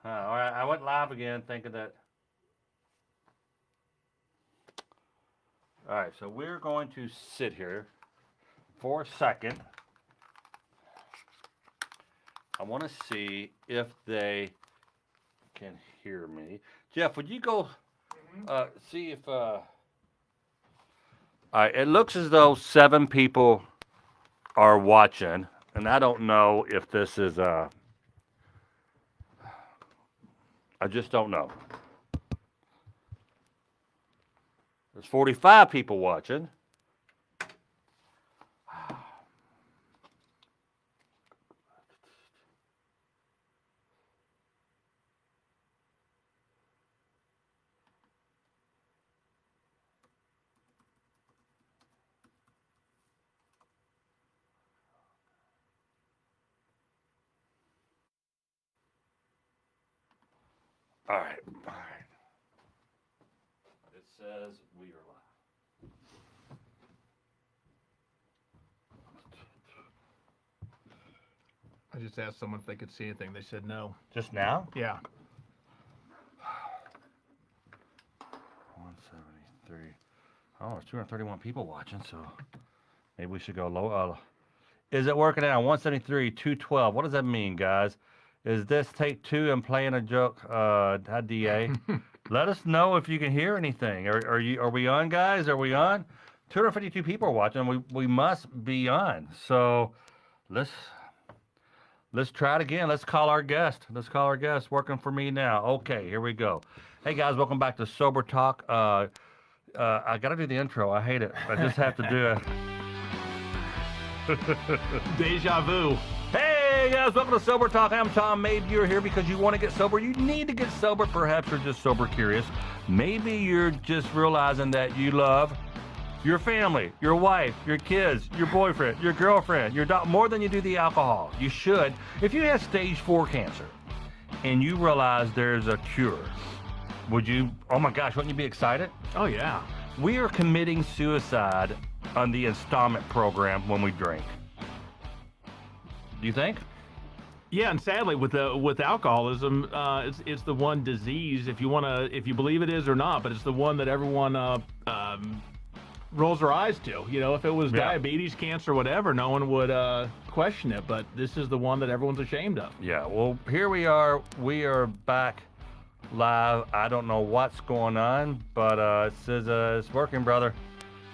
All right, I went live again thinking that. All right, so we're going to sit here for a second. I want to see if they can hear me. Jeff, would you go see if. All right, it looks as though 7 people are watching, and I don't know if this is. I just don't know. There's 45 people watching. All right. It says we are live. I just asked someone if they could see anything. They said no. Just now? Yeah. 173. Oh, there's 231 people watching, so maybe we should go low. Is it working out? 173, 212. What does that mean, guys? Is this take 2 and playing a joke? DA. Let us know if you can hear anything. Are we on, guys? Are we on? 252 people are watching. We must be on. So let's try it again. Let's call our guest. Working for me now. Okay, here we go. Hey guys, welcome back to Sober Talk. I gotta do the intro. I hate it. I just have to do it. Deja vu. Hey guys, welcome to Sober Talk. I'm Tom Mabe. You're here because you want to get sober. You need to get sober. Perhaps you're just sober curious. Maybe you're just realizing that you love your family, your wife, your kids, your boyfriend, your girlfriend, your dog more than you do the alcohol. You should. If you have stage 4 cancer and you realize there's a cure, would you, oh my gosh, wouldn't you be excited? Oh, yeah. We are committing suicide on the installment program when we drink. Do you think? Yeah, and sadly, with alcoholism, it's the one disease, if you believe it is or not, but it's the one that everyone rolls their eyes to. You know, if it was diabetes, cancer, whatever, no one would question it. But this is the one that everyone's ashamed of. Yeah. Well, here we are. We are back live. I don't know what's going on, but it says it's working, brother.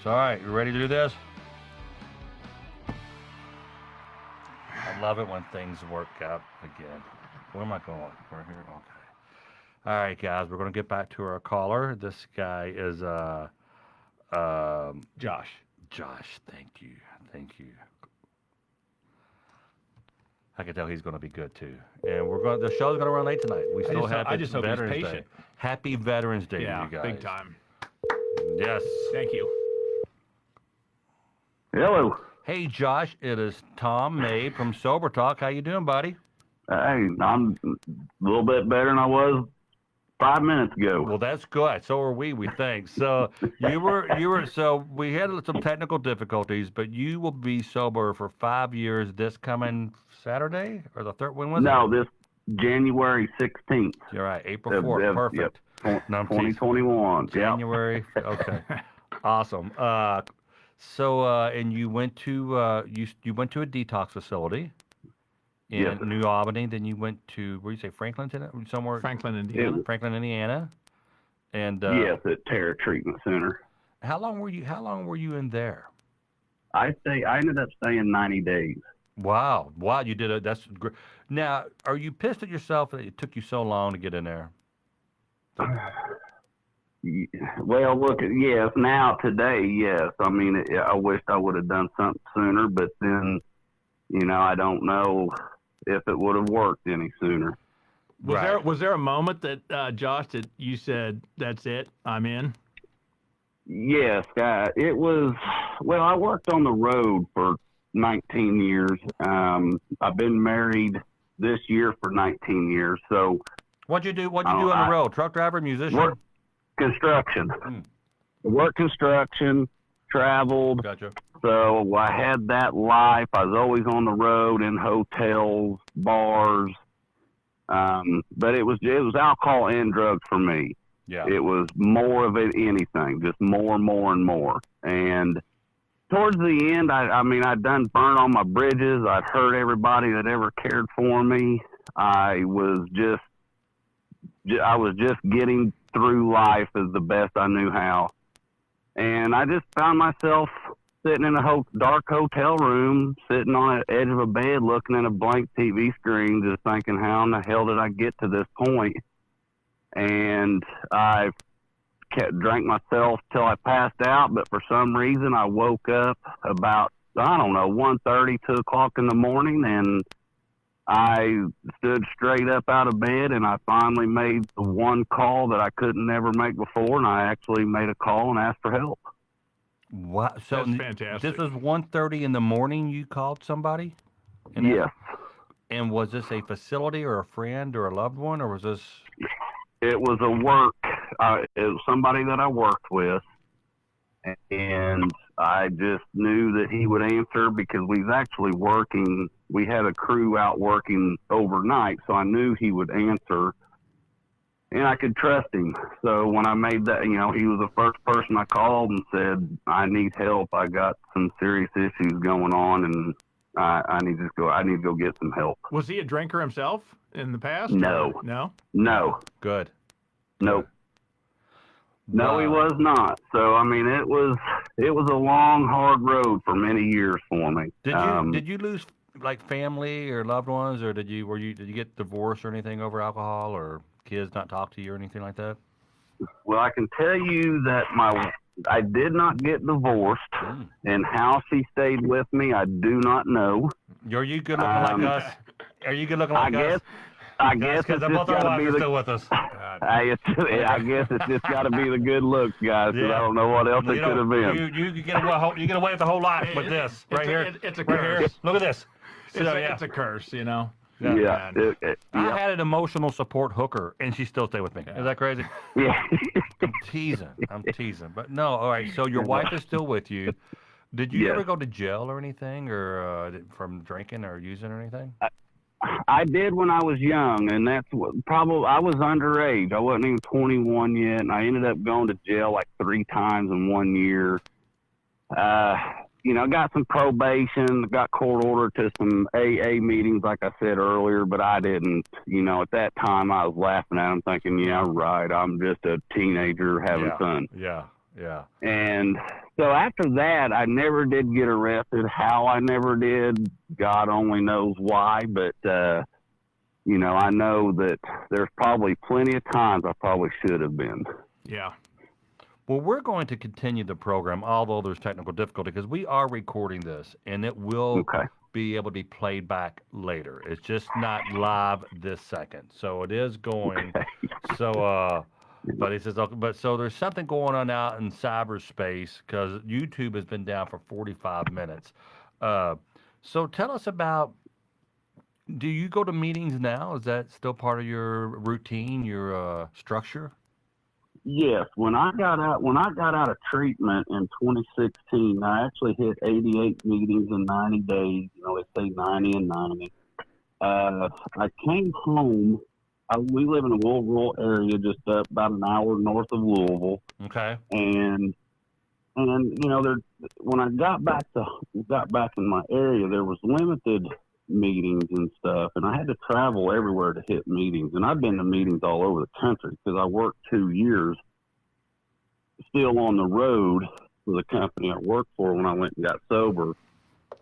So, all right, you ready to do this? I love it when things work out again. Where am I going? We're here. Okay. All right, guys. We're gonna get back to our caller. This guy is Josh. Josh, thank you. I can tell he's going to be good too. And the show's going to run late tonight. We still have I just hope he's Veterans patient. Day. Happy Veterans Day, Yeah, you guys. big time. Yes. Thank you. Hello. Hey, Josh, it is Tom Mabe from Sober Talk. How you doing, buddy? Hey, I'm a little bit better than I was 5 minutes ago. Well, that's good. So are we think. So so we had some technical difficulties, but you will be sober for 5 years this coming Saturday or the third, when was it? No, this January 16th. You're right, April 4th. Perfect. Yep. No, 2021. January. Okay. Awesome. And you went to you went to a detox facility in Yes. New Albany. Then you went to, where you say, Franklin, somewhere? Franklin, Indiana. Franklin, Indiana. And Yes, at Terror Treatment Center. How long were you in there? I ended up staying 90 days. Wow, you did it. That's great. Now, are you pissed at yourself that it took you so long to get in there? Well, yes, now today, yes. I mean, I wished I would have done something sooner, but then, I don't know if it would have worked any sooner. Was there a moment that Josh, that you said, "That's it, I'm in"? Yes, it was. Well, I worked on the road for 19 years. I've been married this year for 19 years. So what'd you do on the road? Truck driver, musician? Work construction. Work construction, traveled. Gotcha. So I had that life. I was always on the road, in hotels, bars. But it was alcohol and drugs for me. Yeah. It was more of it anything, just more and more and more. And towards the end, I mean, I'd done burn all my bridges. I'd hurt everybody that ever cared for me. I was just getting through life as the best I knew how. And I just found myself sitting in a dark hotel room, sitting on the edge of a bed, looking at a blank TV screen, just thinking, how in the hell did I get to this point? And I drank myself till I passed out, but for some reason I woke up about, I don't know, 1:30, 2 o'clock in the morning, and I stood straight up out of bed, and I finally made the one call that I couldn't never make before, and I actually made a call and asked for help. Wow. So That's fantastic. This was 1:30 in the morning you called somebody? Yes. And was this a facility or a friend or a loved one, or was this... It was it was somebody that I worked with, and I just knew that he would answer because we had a crew out working overnight, so I knew he would answer, and I could trust him. So when I made that, he was the first person I called and said, I need help. I got some serious issues going on, and I need to go get some help. Was he a drinker himself in the past? No. No? No. Good. Nope. No, Wow. he was not. So I mean, it was a long, hard road for many years for me. Did you lose like family or loved ones, or did you get divorced or anything over alcohol, or kids not talk to you or anything like that? Well, I can tell you that I did not get divorced, and how she stayed with me, I do not know. Are you good looking like us? Are you good looking like us? I guess because it's both just our got to wives be are the. still with us. I guess it's just got to be the good looks, guys. 'Cause Yeah. I don't know what else it could have been. You get away with the whole lot with this right here. It's a right here. curse. Look at this. It's a curse, Yeah. I had an emotional support hooker, and she still stayed with me. Is that crazy? Yeah. I'm teasing. But no, all right. So your wife is still with you. Did you Yes. ever go to jail or anything, or from drinking or using or anything? I did when I was young, and that's probably I was underage. I wasn't even 21 yet, and I ended up going to jail like 3 times in 1 year. I got some probation, got court ordered to some AA meetings, like I said earlier, but I didn't. At that time, I was laughing at them, thinking, yeah, right, I'm just a teenager having fun. Yeah. And so after that, I never did get arrested. How I never did, God only knows why. But, I know that there's probably plenty of times I probably should have been. Yeah. Well, we're going to continue the program, although there's technical difficulty, because we are recording this, and it will be able to be played back later. It's just not live this second. So it is going. Okay. So, but he says, so there's something going on out in cyberspace because YouTube has been down for 45 minutes. So tell us about, do you go to meetings now? Is that still part of your routine, your structure? Yes. When I got out of treatment in 2016, I actually hit 88 meetings in 90 days. They say 90 and 90. I came home. We live in a rural area just about an hour north of Louisville. Okay. And when I got back in my area, there was limited meetings and stuff, and I had to travel everywhere to hit meetings. And I've been to meetings all over the country because I worked 2 years still on the road for the company I worked for when I went and got sober.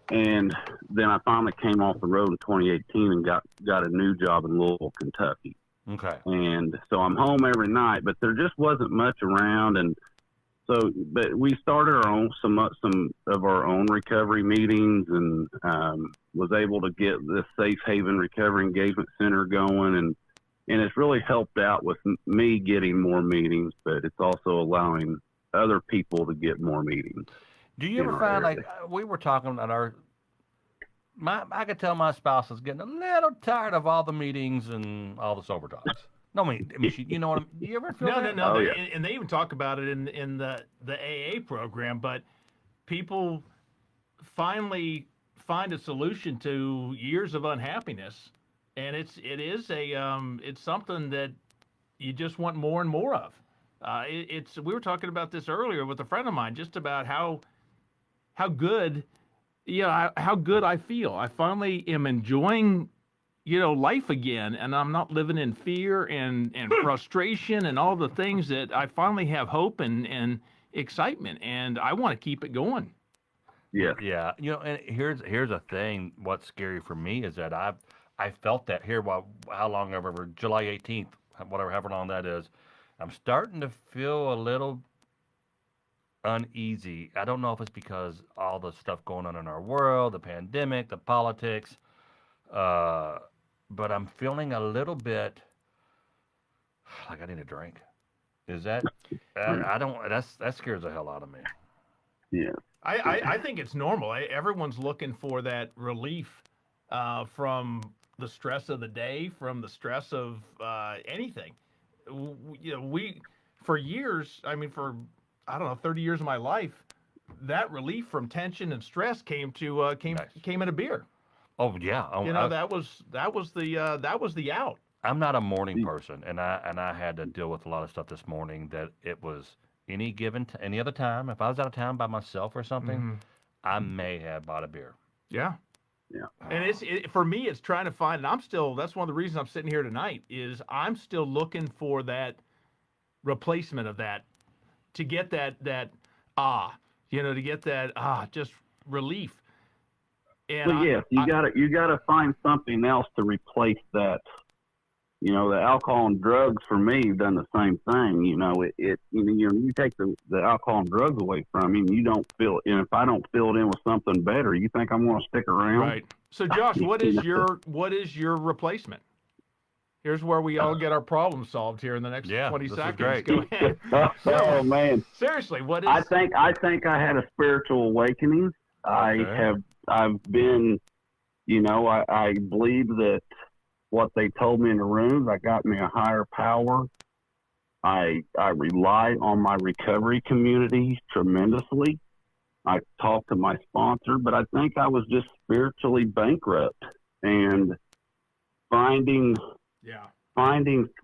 And then I finally came off the road in 2018 and got a new job in Louisville, Kentucky. Okay. And so I'm home every night, but there just wasn't much around. And so, but we started some of our own recovery meetings, and was able to get this Safe Haven Recovery Engagement Center going. And it's really helped out with me getting more meetings, but it's also allowing other people to get more meetings. Do you ever find, like, we were talking at I could tell my spouse is getting a little tired of all the meetings and all the sober talks. No, I mean, you know what do you ever feel that? No. Oh, yeah. And they even talk about it in the AA program, but people finally find a solution to years of unhappiness, and it's something that you just want more and more of. We were talking about this earlier with a friend of mine, just about how good, how good I feel. I finally am enjoying, life again, and I'm not living in fear and frustration and all the things that I finally have hope and excitement, and I want to keep it going. Yeah. Yeah, and here's a thing. What's scary for me is that I felt that here. How long ever? July 18th, however long that is. I'm starting to feel a little uneasy. I don't know if it's because all the stuff going on in our world, the pandemic, the politics, but I'm feeling a little bit like I need a drink. Is that? I don't. That scares the hell out of me. Yeah. I think it's normal. Everyone's looking for that relief from the stress of the day, from the stress of anything. We for years. I mean, for I don't know, 30 years of my life, that relief from tension and stress came in a beer. Oh yeah. That was the out. I'm not a morning person, and I had to deal with a lot of stuff this morning. That it was any other time. If I was out of town by myself or something, I may have bought a beer. Yeah. Yeah. And for me, it's trying to find. And that's one of the reasons I'm sitting here tonight. Is I'm still looking for that replacement of that, to get that to get that just relief. And Well, yes, you gotta find something else to replace that. The alcohol and drugs for me have done the same thing. You take the alcohol and drugs away from me, and you don't feel. And if I don't fill it in with something better, you think I'm going to stick around? Right. So, Josh, what is your replacement? Here's where we all get our problem solved here in the next 20 seconds. Great. Go ahead. Oh man! Seriously, what is? I think I had a spiritual awakening. Okay. I've been, I believe that what they told me in the rooms, I got me a higher power. I rely on my recovery community tremendously. I talked to my sponsor, but I think I was just spiritually bankrupt, and finding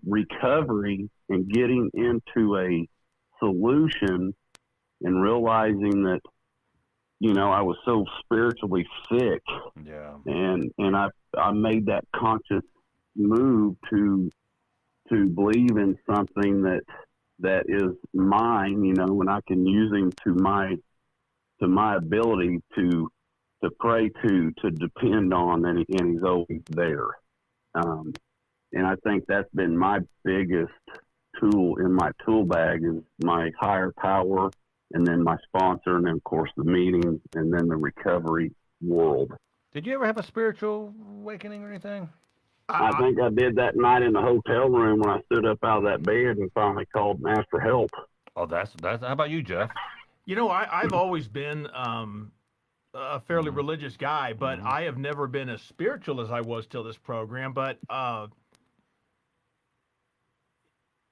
recovery and getting into a solution and realizing that I was so spiritually sick. Yeah. And I made that conscious move to believe in something that is mine, and I can use him to my ability to pray to depend on, and he's always there. And I think that's been my biggest tool in my tool bag is my higher power, and then my sponsor, and then of course the meetings, and then the recovery world. Did you ever have a spiritual awakening or anything? I think I did that night in the hotel room when I stood up out of that bed and finally called and asked for help. Oh, that's. How about you, Jeff? I've always been a fairly religious guy, but I have never been as spiritual as I was till this program. But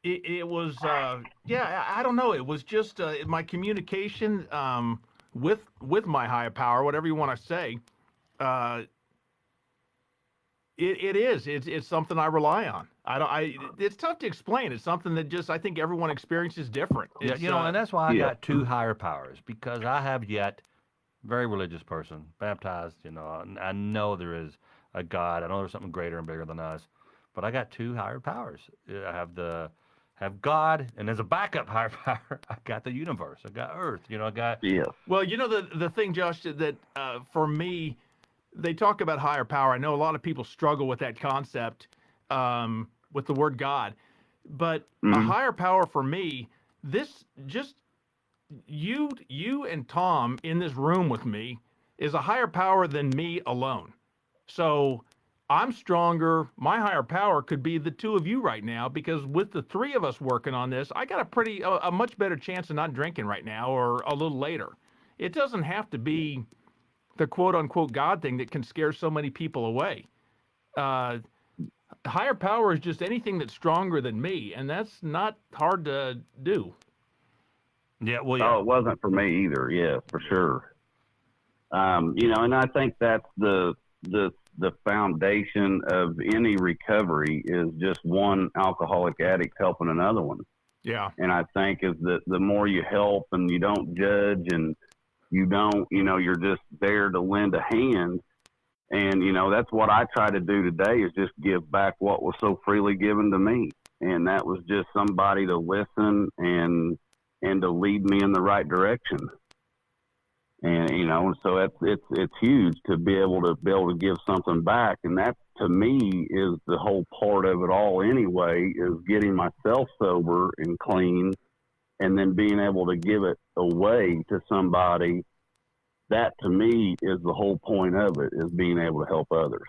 it was, I don't know. It was just my communication with my higher power, whatever you want to say. It's something I rely on. It's tough to explain. It's something that just I think everyone experiences different. Yeah, and that's why I got two higher powers, because I have yet very religious person, baptized. I know there is a God. I know there's something greater and bigger than us, but I got two higher powers. I have God, and as a backup higher power, I got the universe. I got Earth. I got. Yeah. Well, the thing, Josh, that for me, they talk about higher power. I know a lot of people struggle with that concept, with the word God, but a higher power for me, this just you and Tom in this room with me is a higher power than me alone. So I'm stronger. My higher power could be the two of you right now, because with the three of us working on this, I got a much better chance of not drinking right now or a little later. It doesn't have to be the quote-unquote God thing that can scare so many people away. Higher power is just anything that's stronger than me, and that's not hard to do. Yeah, well, yeah. Oh, it wasn't for me either. Yeah, for sure. And I think that's the the foundation of any recovery is just one alcoholic addict helping another one. Yeah. And I think is that the more you help and you don't judge and you don't, you're just there to lend a hand. And, that's what I try to do today is just give back what was so freely given to me. And that was just somebody to listen and to lead me in the right direction. And, so it's huge to be able to give something back. And that to me is the whole part of it all anyway, is getting myself sober and clean and then being able to give it away to somebody. That to me is the whole point of it, is being able to help others.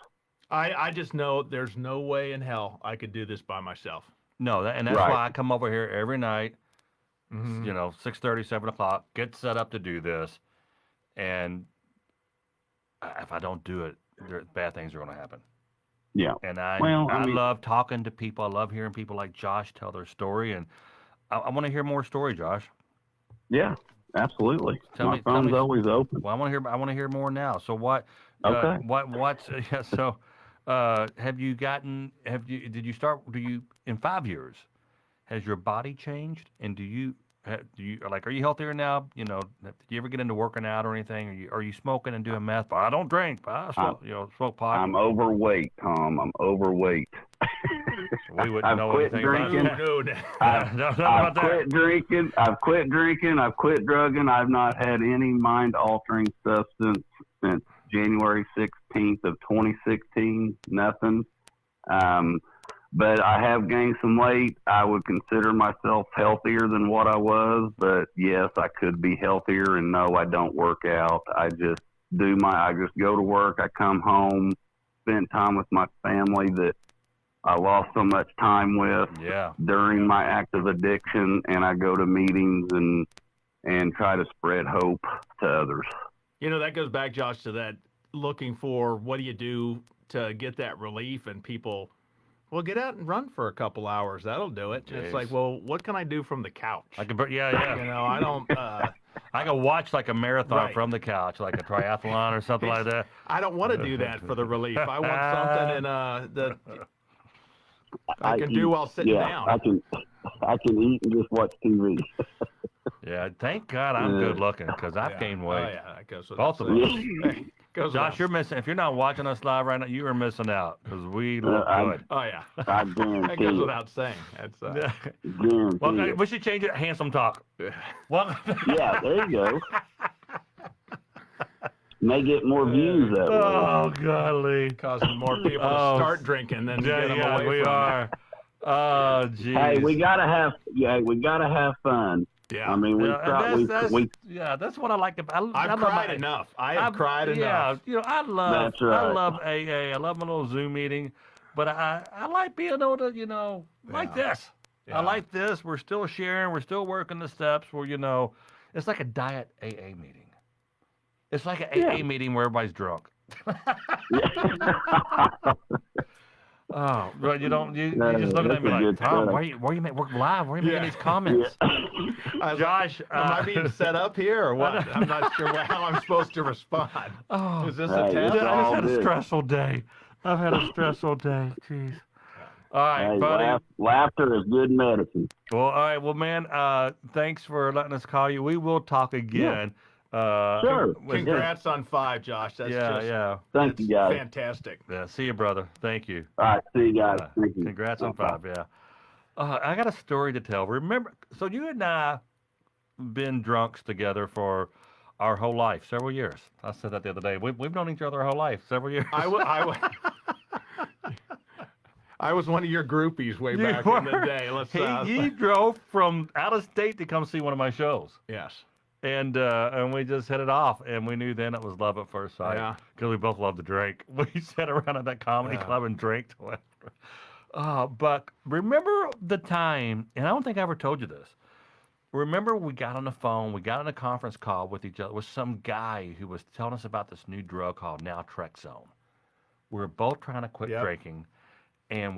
I just know there's no way in hell I could do this by myself. No, and that's Right. why I come over here every night, Mhm. 6:30, 7 o'clock, get set up to do this. And if I don't do it, bad things are going to happen. Yeah. And I mean, love talking to people. I love hearing people like Josh tell their story. And I want to hear more story, Josh. Yeah, absolutely. Tell My me- phone's always open. Well, I want to hear more now. So what? Okay. What's yeah? So, did you start? In 5 years, has your body changed? And are you healthier now? Did you ever get into working out or anything? Are you smoking and doing meth? I don't drink, but I smoke pot. I'm overweight, Tom. I'm overweight. We wouldn't I've know quit anything drinking. about that. I've, No, I've about that. quit drinking. I've quit drinking. I've quit drugging. I've not had any mind-altering substance since January 16th of 2016. Nothing. But I have gained some weight. I would consider myself healthier than what I was. But yes, I could be healthier. And no, I don't work out. I just go to work. I come home, spend time with my family that I lost so much time with during my active addiction, and I go to meetings and try to spread hope to others. That goes back, Josh, to that looking for what do you do to get that relief, and people, well, get out and run for a couple hours. That'll do it. Jeez. It's like, well, what can I do from the couch? I could, yeah. I don't. I can watch like a marathon Right. from the couch, like a triathlon or something like that. I don't want to do that for the relief. I want something that I can do while sitting down. I can eat and just watch TV. Yeah, thank God I'm good looking because I've gained weight. Oh yeah, that goes Both of without us. saying. Goes Josh, without- you're missing. If you're not watching us live right now, you are missing out because we look good. Oh yeah, I that guarantee goes it. without saying. That's Guarantee Well, it. we should change it. Handsome talk. Well, Yeah, there you go. May get more views that way. oh golly. causing more people to Oh, start drinking than get them Yeah, away we from are. Oh, geez. Hey, we gotta have fun. it. Yeah, I mean, that's what I like about. I I've love cried my- enough. I have cried enough. Yeah, I love. That's right. I love AA. I love my little Zoom meeting, but I like being able to like this. Yeah. I like this. We're still sharing. We're still working the steps. It's like a diet AA meeting. It's like an AA meeting where everybody's drunk. Oh, but you just look at me like, Tom, why are you work live? Why are you making these comments? Josh, am I being set up here or what? I'm not sure how I'm supposed to respond. Oh, Is this Hey, a it's I test? all just had a good. stressful day. I've had a stressful day. Jeez. All right, Hey, buddy. laughter is good medicine. Well, all right. Well, man, thanks for letting us call you. We will talk again. Sure. Congrats on 5, Josh. That's just Thank you, guys. fantastic. Yeah. See you, brother. Thank you. All right, see you guys. Thank you. Congrats on 5. Yeah. I got a story to tell. Remember, so you and I been drunks together for our whole life, several years. I said that the other day. We've known each other our whole life, several years. I was one of your groupies way You back in the were? day. He drove from out of state to come see one of my shows. Yes. And we just hit it off, and we knew then it was love at first sight. Yeah. Because we both loved to drink. We sat around at that comedy club and drank. But remember the time, and I don't think I ever told you this. Remember we got on the phone, we got on a conference call with each other with some guy who was telling us about this new drug called naltrexone. We were both trying to quit drinking, and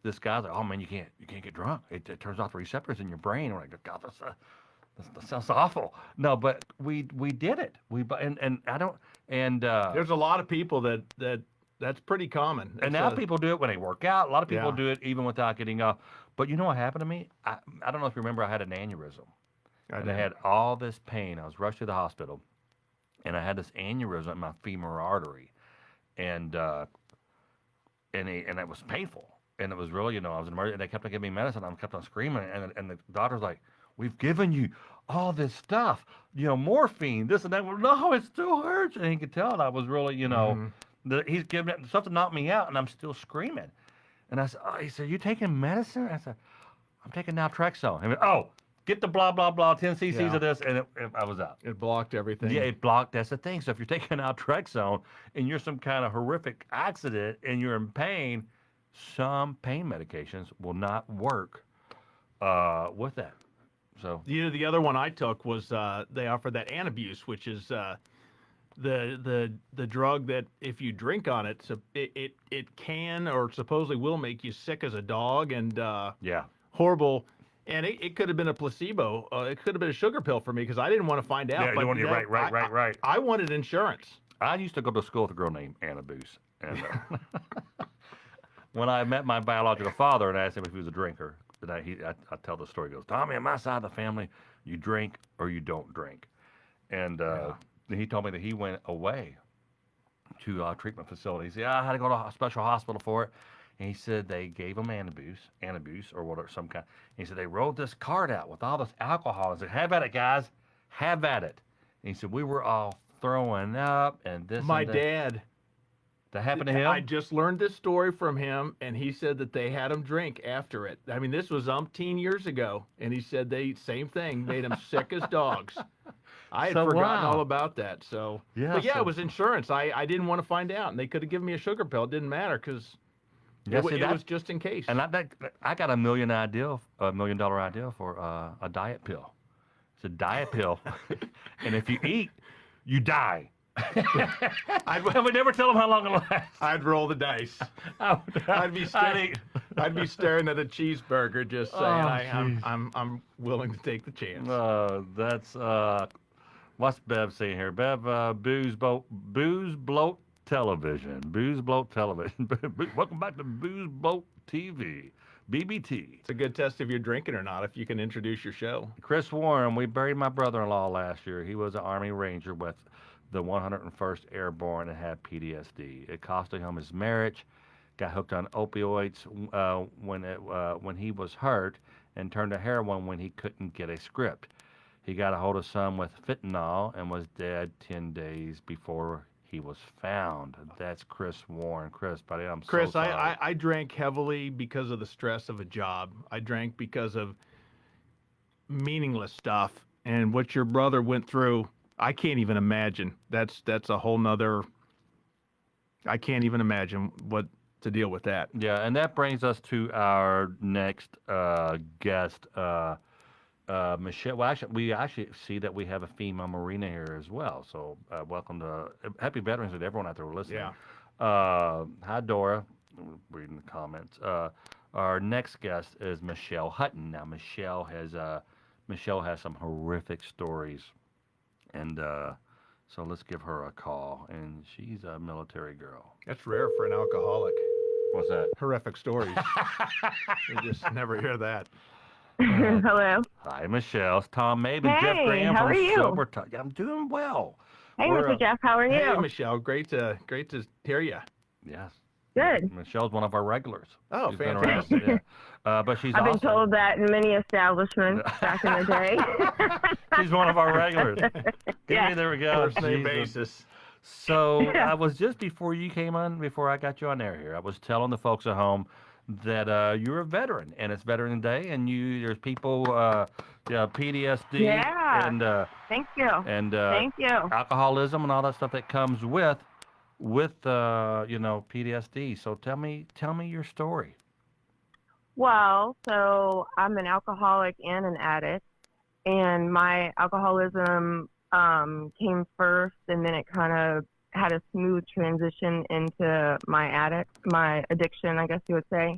this guy's like, oh man, you can't get drunk. It turns off the receptors in your brain. We're like, God, that sounds awful. No, but we did it. There's a lot of people that That's pretty common. And now people do it when they work out. A lot of people Yeah. do it even without getting up. But you know what happened to me? I don't know if you remember, I had an aneurysm. And I had all this pain. I was rushed to the hospital. And I had this aneurysm in my femoral artery. And it was painful. And it was really, I was in emergency. And they kept on giving me medicine. I kept on screaming. And the doctor's like, we've given you all this stuff, morphine, this and that. Well, no, it still hurts. And he could tell that I was really, he's giving it stuff to knock me out, and I'm still screaming. And I said, he said, you taking medicine? I said, I'm taking naltrexone. He went, oh, get the blah, blah, blah, 10 cc's of this, and I was out. It blocked everything. Yeah, it blocked. That's the thing. So if you're taking naltrexone and you're some kind of horrific accident and you're in pain, some pain medications will not work with that. So the other one I took was they offered that Antabuse, which is the drug that if you drink on it, so it can or supposedly will make you sick as a dog and horrible. And it could have been a placebo. It could have been a sugar pill for me because I didn't want to find out. Yeah, but right. I wanted insurance. I used to go to school with a girl named Antabuse, and when I met my biological father and I asked him if he was a drinker, I tell the story. He goes, Tommy, on my side of the family, you drink or you don't drink. And he told me that he went away to a treatment facility. He said, I had to go to a special hospital for it. And he said they gave him Antabuse or whatever, some kind. And he said they wrote this card out with all this alcohol and said, have at it, guys. Have at it. And he said, we were all throwing up and this My and that. dad. That happened to him? I just learned this story from him, and he said that they had him drink after it. I mean, this was umpteen years ago, and he said same thing, made him sick as dogs. I had forgotten all about that. So, it was insurance. I didn't want to find out, and they could have given me a sugar pill. It didn't matter because it was just in case. And I got $1 million idea for a diet pill. It's a diet pill, and if you eat, you die. I would never tell them how long it lasts. I'd roll the dice. I'd be staring at a cheeseburger, just saying, I'm willing to take the chance. That's what's Bev saying here? Bev, booze bloat television. Booze bloat television. Welcome back to Booze Bloat TV. BBT. It's a good test if you're drinking or not, if you can introduce your show. Chris Warren, we buried my brother-in-law last year. He was an Army Ranger with the 101st Airborne and had PTSD. It costed him his marriage, got hooked on opioids when he was hurt, and turned to heroin when he couldn't get a script. He got a hold of some with fentanyl and was dead 10 days before he was found. That's Chris Warren. Chris, buddy, I'm so sorry. I drank heavily because of the stress of a job. I drank because of meaningless stuff, and what your brother went through, I can't even imagine. That's a whole nother. I can't even imagine what to deal with that. Yeah, and that brings us to our next guest, Michelle. Well, we actually see that we have a female Marina here as well. So welcome to Happy Veterans Day to everyone out there listening. Yeah. Hi, Dora. Reading the comments. Our next guest is Michelle Hutton. Now, Michelle has some horrific stories. And so let's give her a call. And she's a military girl. That's rare for an alcoholic. What's that? Horrific stories. You just never hear that. Hello. Hi, Michelle. It's Tom Mabe and Jeff Graham how from are you? Sobriety. I'm doing well. Hey, Mr. Jeff, how are you? Hey, Michelle. Great to hear you. Yes. Good. Michelle's one of our regulars. Oh, she's been around, fantastic. yeah. But she's I've also... been told that in many establishments back in the day. She's one of our regulars. Yeah. There we go. First name Jesus. basis. So I was just before you came on, before I got you on air here, I was telling the folks at home that you're a veteran, and it's Veteran Day, and there's people, PTSD, Yeah. and Thank you. and Thank you. alcoholism and all that stuff that comes with PTSD. So tell me your story. Well, so I'm an alcoholic and an addict, and my alcoholism came first, and then it kind of had a smooth transition into my addiction, I guess you would say.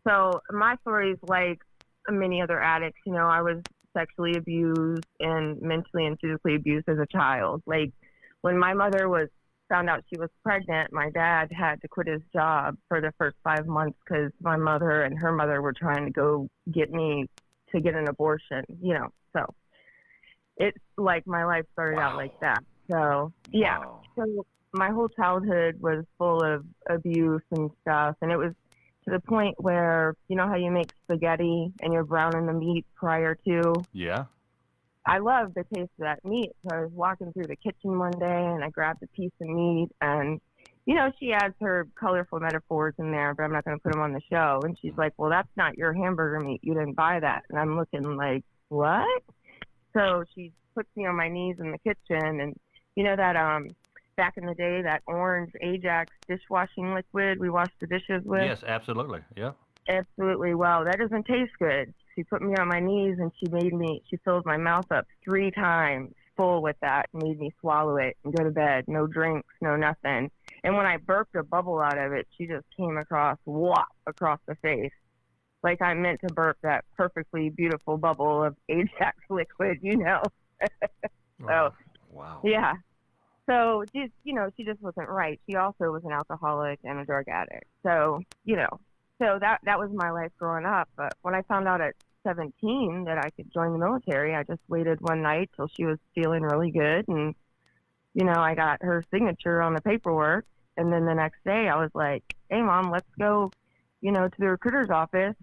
So my story is like many other addicts. I was sexually abused and mentally and physically abused as a child. Like when my mother was found out she was pregnant, my dad had to quit his job for the first 5 months because my mother and her mother were trying to go get me to get an abortion, So it's like my life started out like that. So, yeah. Wow. So my whole childhood was full of abuse and stuff. And it was to the point where, you know how you make spaghetti and you're browning the meat prior to? Yeah. I love the taste of that meat. So I was walking through the kitchen one day and I grabbed a piece of meat and, she adds her colorful metaphors in there, but I'm not going to put them on the show. And she's like, well, that's not your hamburger meat. You didn't buy that. And I'm looking like, what? So she puts me on my knees in the kitchen and, that, back in the day, that orange Ajax dishwashing liquid we washed the dishes with? Yes, absolutely. Yeah. Absolutely. Well, that doesn't taste good. She put me on my knees and she filled my mouth up 3 times full with that and made me swallow it and go to bed. No drinks, no nothing. And when I burped a bubble out of it, she just came across the face. Like I meant to burp that perfectly beautiful bubble of Ajax liquid, So, Wow. yeah. So, she just wasn't right. She also was an alcoholic and a drug addict. So, so that was my life growing up. But when I found out at 17 that I could join the military, I just waited one night till she was feeling really good. And, I got her signature on the paperwork. And then the next day I was like, hey, Mom, let's go, to the recruiter's office,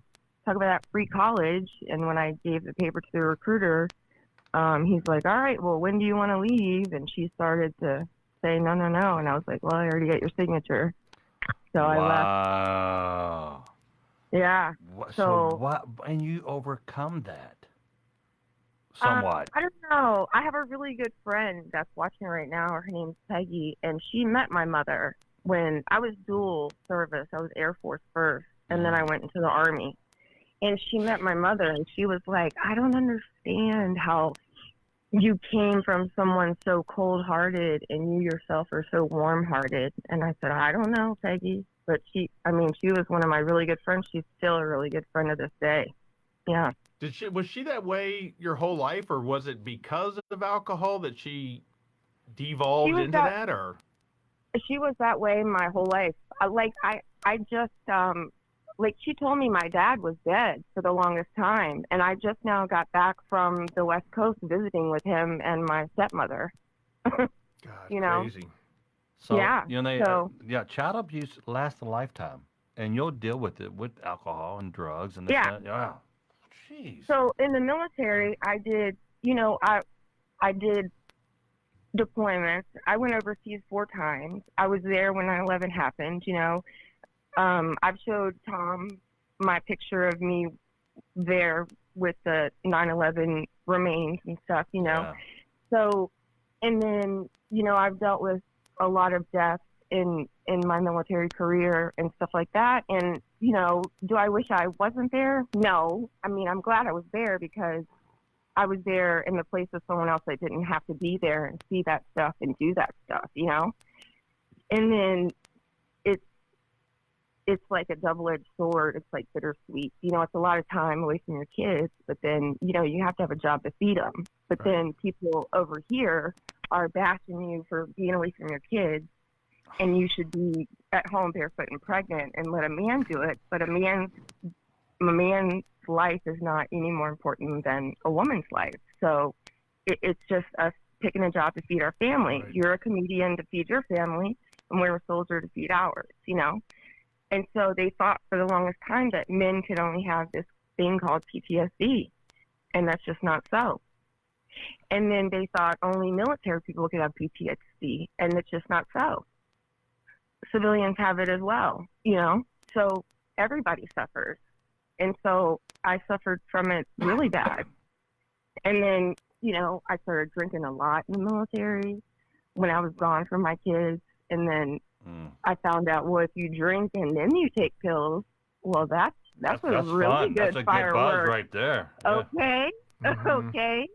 talk about that free college. And when I gave the paper to the recruiter, he's like, all right, well, when do you want to leave? And she started to say, no. And I was like, well, I already got your signature. So I left. Wow. Yeah. So what? And you overcome that somewhat. I don't know. I have a really good friend that's watching right now. Her name's Peggy, and she met my mother when I was dual service. I was Air Force first, and then I went into the Army. And she met my mother, and she was like, I don't understand how you came from someone so cold-hearted and you yourself are so warm-hearted. And I said, I don't know, Peggy. But she was one of my really good friends. She's still a really good friend to this day. Yeah. Was she that way your whole life, or was it because of alcohol that she devolved into that, or? She was that way my whole life. She told me my dad was dead for the longest time, and I just now got back from the West Coast visiting with him and my stepmother. God, crazy. So, yeah. Child abuse lasts a lifetime, and you'll deal with it with alcohol and drugs and this. Yeah. Wow. Jeez. So in the military, I did, I did deployments. I went overseas 4 times. I was there when 9/11 happened, I've showed Tom my picture of me there with the 9/11 remains and stuff, Yeah. So, and then, I've dealt with a lot of death in my military career and stuff like that. And, do I wish I wasn't there? No. I mean, I'm glad I was there because I was there in the place of someone else that didn't have to be there and see that stuff and do that stuff, And then it's like a double-edged sword. It's like bittersweet. It's a lot of time away from your kids, but then, you have to have a job to feed them. But then people over here are bashing you for being away from your kids, and you should be at home barefoot and pregnant and let a man do it. But a man's life is not any more important than a woman's life. So it's just us picking a job to feed our family. Right. You're a comedian to feed your family, and we're a soldier to feed ours, And so they thought for the longest time that men could only have this thing called PTSD, and that's just not so. And then they thought only military people could have PTSD, and it's just not so. Civilians have it as well, So everybody suffers. And so I suffered from it really bad. And then, I started drinking a lot in the military when I was gone from my kids. And then I found out, well, if you drink and then you take pills, well, that's a really fun. good That's a firework. good buzz right there. Yeah. Okay. Mhm. Okay.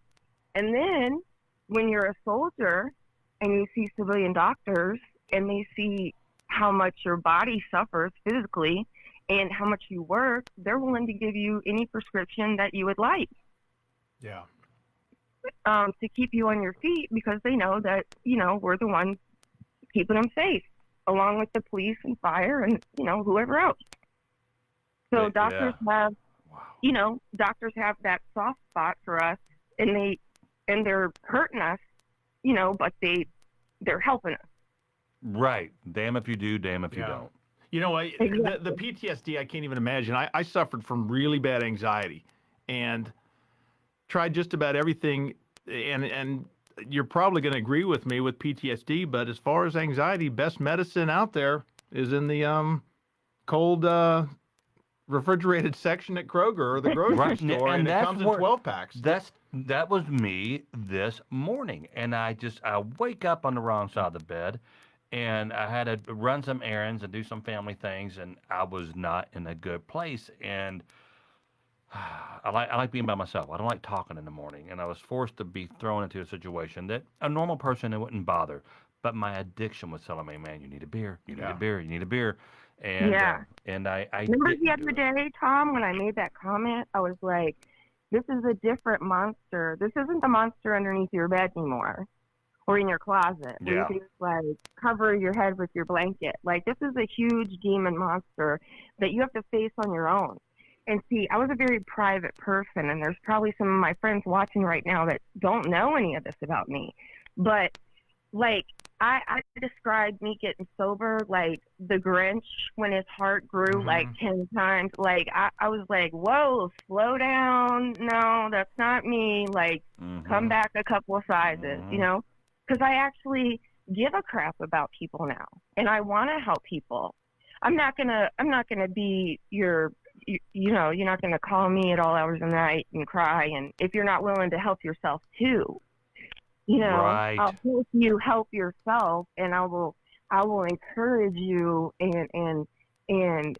And then when you're a soldier and you see civilian doctors and they see how much your body suffers physically and how much you work, they're willing to give you any prescription that you would like. Yeah. To keep you on your feet because they know that, we're the ones keeping them safe, along with the police and fire and, whoever else. So doctors have, doctors have that soft spot for us, and they're hurting us, but they're helping us. Right. Damn if you do, damn if you don't. You know, the PTSD, I can't even imagine. I suffered from really bad anxiety and tried just about everything. And you're probably going to agree with me with PTSD, but as far as anxiety, best medicine out there is in the cold refrigerated section at Kroger or the grocery store, and it comes in 12 packs. That was me this morning, and I wake up on the wrong side of the bed, and I had to run some errands and do some family things, and I was not in a good place. And I like being by myself. I don't like talking in the morning, and I was forced to be thrown into a situation that a normal person it wouldn't bother. But my addiction was telling me, man, you need a beer, you need a beer, you need a beer. And and I remember the other day, Tom, when I made that comment, I was like, this is a different monster. This isn't the monster underneath your bed anymore or in your closet. Yeah. You just cover your head with your blanket. Like, this is a huge demon monster that you have to face on your own. And see, I was a very private person, and there's probably some of my friends watching right now that don't know any of this about me. But, I described me getting sober like the Grinch when his heart grew 10 times. I was like, whoa, slow down. No, that's not me. Come back a couple of sizes, because I actually give a crap about people now, and I want to help people. I'm not gonna be your, you're not gonna call me at all hours of the night and cry, and if you're not willing to help yourself too. Right. I'll help you help yourself, and I will encourage you and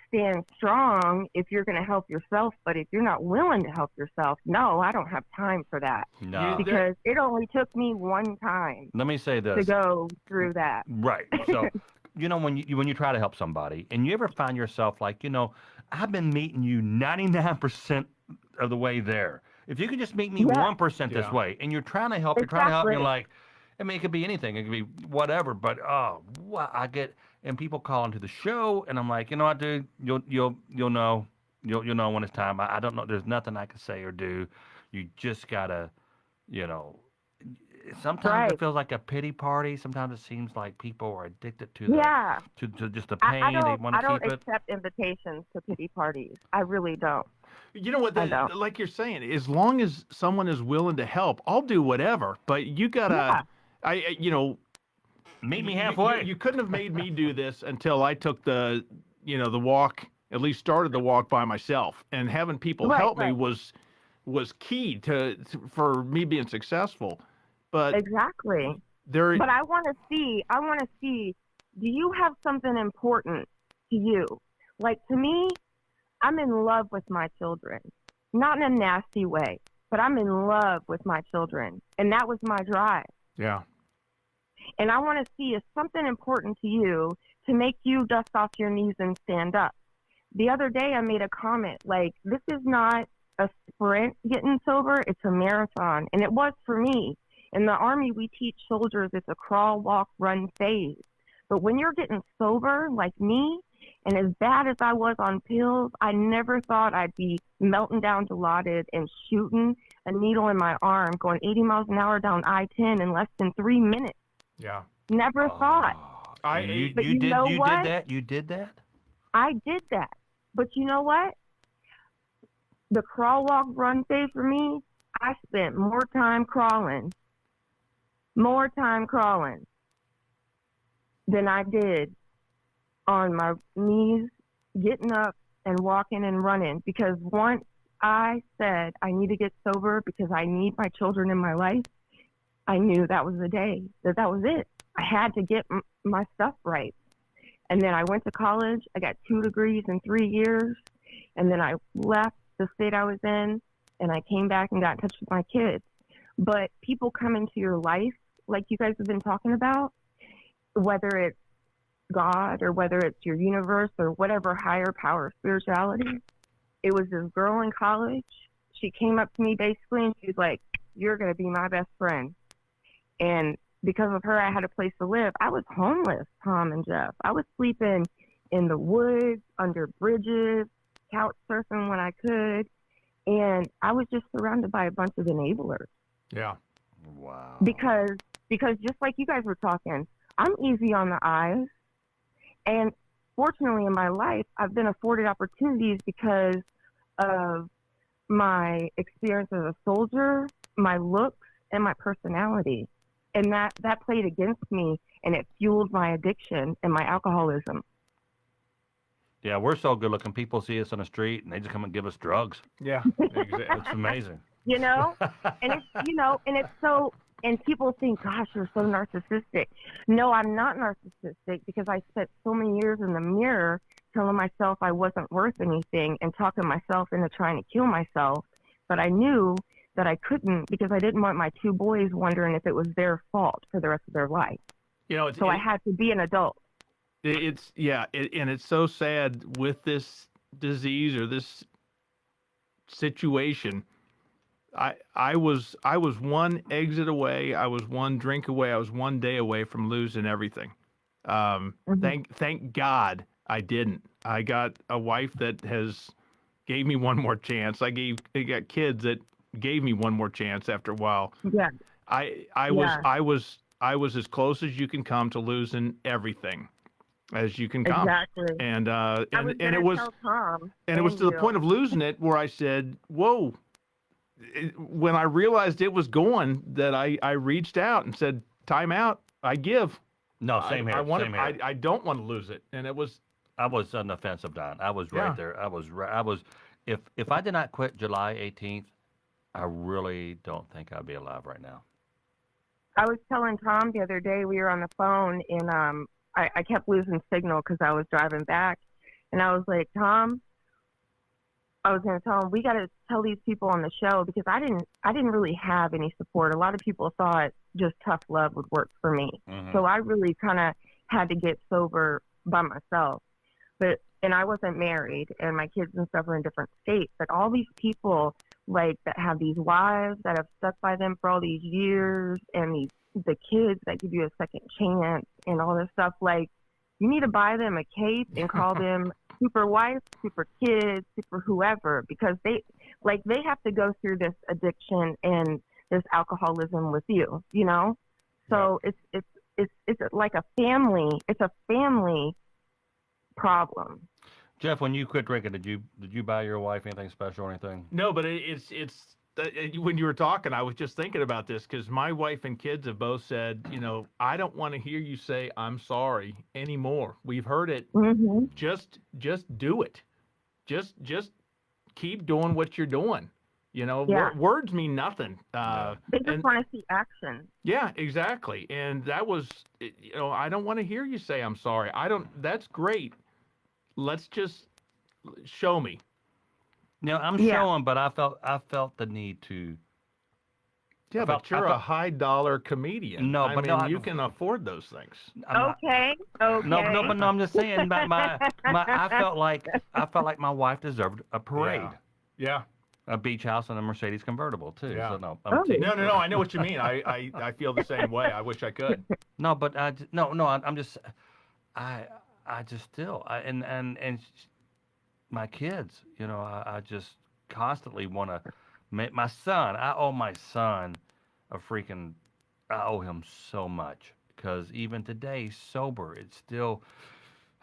stand strong if you're going to help yourself. But if you're not willing to help yourself, no, I don't have time for that. No. Because it only took me one time. Let me say this. To go through that. Right. So, when you try to help somebody, and you ever find yourself like, I've been meeting you 99% of the way there. If you could just meet me 1% this way, and you're trying to help, and you're like, I mean, it could be anything, it could be whatever, but I get, and people call into the show, and I'm like, you know what, dude, you'll know when it's time. I don't know, there's nothing I can say or do. You just gotta, sometimes it feels like a pity party. Sometimes it seems like people are addicted to to just the pain. I they want to keep it. I don't accept invitations to pity parties. I really don't. You know what? Like you're saying, as long as someone is willing to help, I'll do whatever. But you gotta, meet me halfway. You couldn't have made me do this until I took the walk. At least started the walk by myself, and having people help me was key for me being successful. But exactly. But I want to see. Do you have something important to you? Like, to me, I'm in love with my children, not in a nasty way, but I'm in love with my children, and that was my drive. Yeah. And I want to see, is something important to you to make you dust off your knees and stand up? The other day, I made a comment like, this is not a sprint getting sober; it's a marathon, and it was for me. In the Army, we teach soldiers it's a crawl, walk, run phase. But when you're getting sober, like me, and as bad as I was on pills, I never thought I'd be melting down Dilaudid and shooting a needle in my arm, going 80 miles an hour down I-10 in less than 3 minutes. Yeah. Never thought. You did that? You did that? I did that. But you know what? The crawl, walk, run phase for me, I spent more time crawling than I did on my knees, getting up and walking and running. Because once I said I need to get sober because I need my children in my life, I knew that was the day, that was it. I had to get my stuff right. And then I went to college. I got 2 degrees in 3 years. And then I left the state I was in, and I came back and got in touch with my kids. But people come into your life, like you guys have been talking about, whether it's God or whether it's your universe or whatever higher power spirituality. It was this girl in college. She came up to me basically, and she was like, you're going to be my best friend. And because of her, I had a place to live. I was homeless, Tom and Jeff. I was sleeping in the woods, under bridges, couch surfing when I could. And I was just surrounded by a bunch of enablers. Yeah. Wow. Because just like you guys were talking, I'm easy on the eyes. And fortunately in my life, I've been afforded opportunities because of my experience as a soldier, my looks, and my personality. And that played against me, and it fueled my addiction and my alcoholism. Yeah, we're so good looking. People see us on the street and they just come and give us drugs. Yeah. Exactly. It's amazing. You know? And it's, and it's so, and people think, gosh, you're so narcissistic. No, I'm not narcissistic because I spent so many years in the mirror telling myself I wasn't worth anything and talking myself into trying to kill myself. But I knew that I couldn't because I didn't want my 2 boys wondering if it was their fault for the rest of their life. So I had to be an adult. And it's so sad with this disease or this situation. I was one exit away. I was one drink away. I was one day away from losing everything. Thank God I didn't. I got a wife that gave me one more chance. I got kids that gave me one more chance after a while. Yeah. I was as close as you can come to losing everything as you can come. Exactly. And it was tell Tom, and it was to the point of losing it where I said, whoa. When I realized it was going, that I reached out and said, time out, I give. No, same here. Same here. I don't want to lose it. And it was. I was on the fence of dying. I was right there. I was. If I did not quit July 18th, I really don't think I'd be alive right now. I was telling Tom the other day, we were on the phone, and I kept losing signal because I was driving back, and I was like, Tom, I was going to tell him, we got to tell these people on the show because I didn't really have any support. A lot of people thought just tough love would work for me. Mm-hmm. So I really kind of had to get sober by myself. And I wasn't married, and my kids and stuff were in different states. But all these people that have these wives that have stuck by them for all these years, and the kids that give you a second chance and all this stuff, you need to buy them a cape and call them super wife, super kids, super whoever, because they have to go through this addiction and this alcoholism with you, So yeah. It's like a family. It's a family problem. Jeff, when you quit drinking, did you buy your wife anything special or anything? No, but it's when you were talking, I was just thinking about this because my wife and kids have both said, I don't want to hear you say I'm sorry anymore. We've heard it. Mm-hmm. Just do it. Just keep doing what you're doing. Words mean nothing. They just want to see action. Yeah, exactly. And that was, I don't want to hear you say I'm sorry. That's great. Let's just show me. I'm showing, but I felt the need to. Yeah, but you're a high dollar comedian. No, you can afford those things. Okay. No, but I'm just saying. I felt like my wife deserved a parade. Yeah. A beach house and a Mercedes convertible too. Yeah. So no. No. I know what you mean. I feel the same way. I wish I could. No, but I'm just. I just still. And my kids. I just constantly want to. My son, I owe my son I owe him so much because even today, sober, it's still,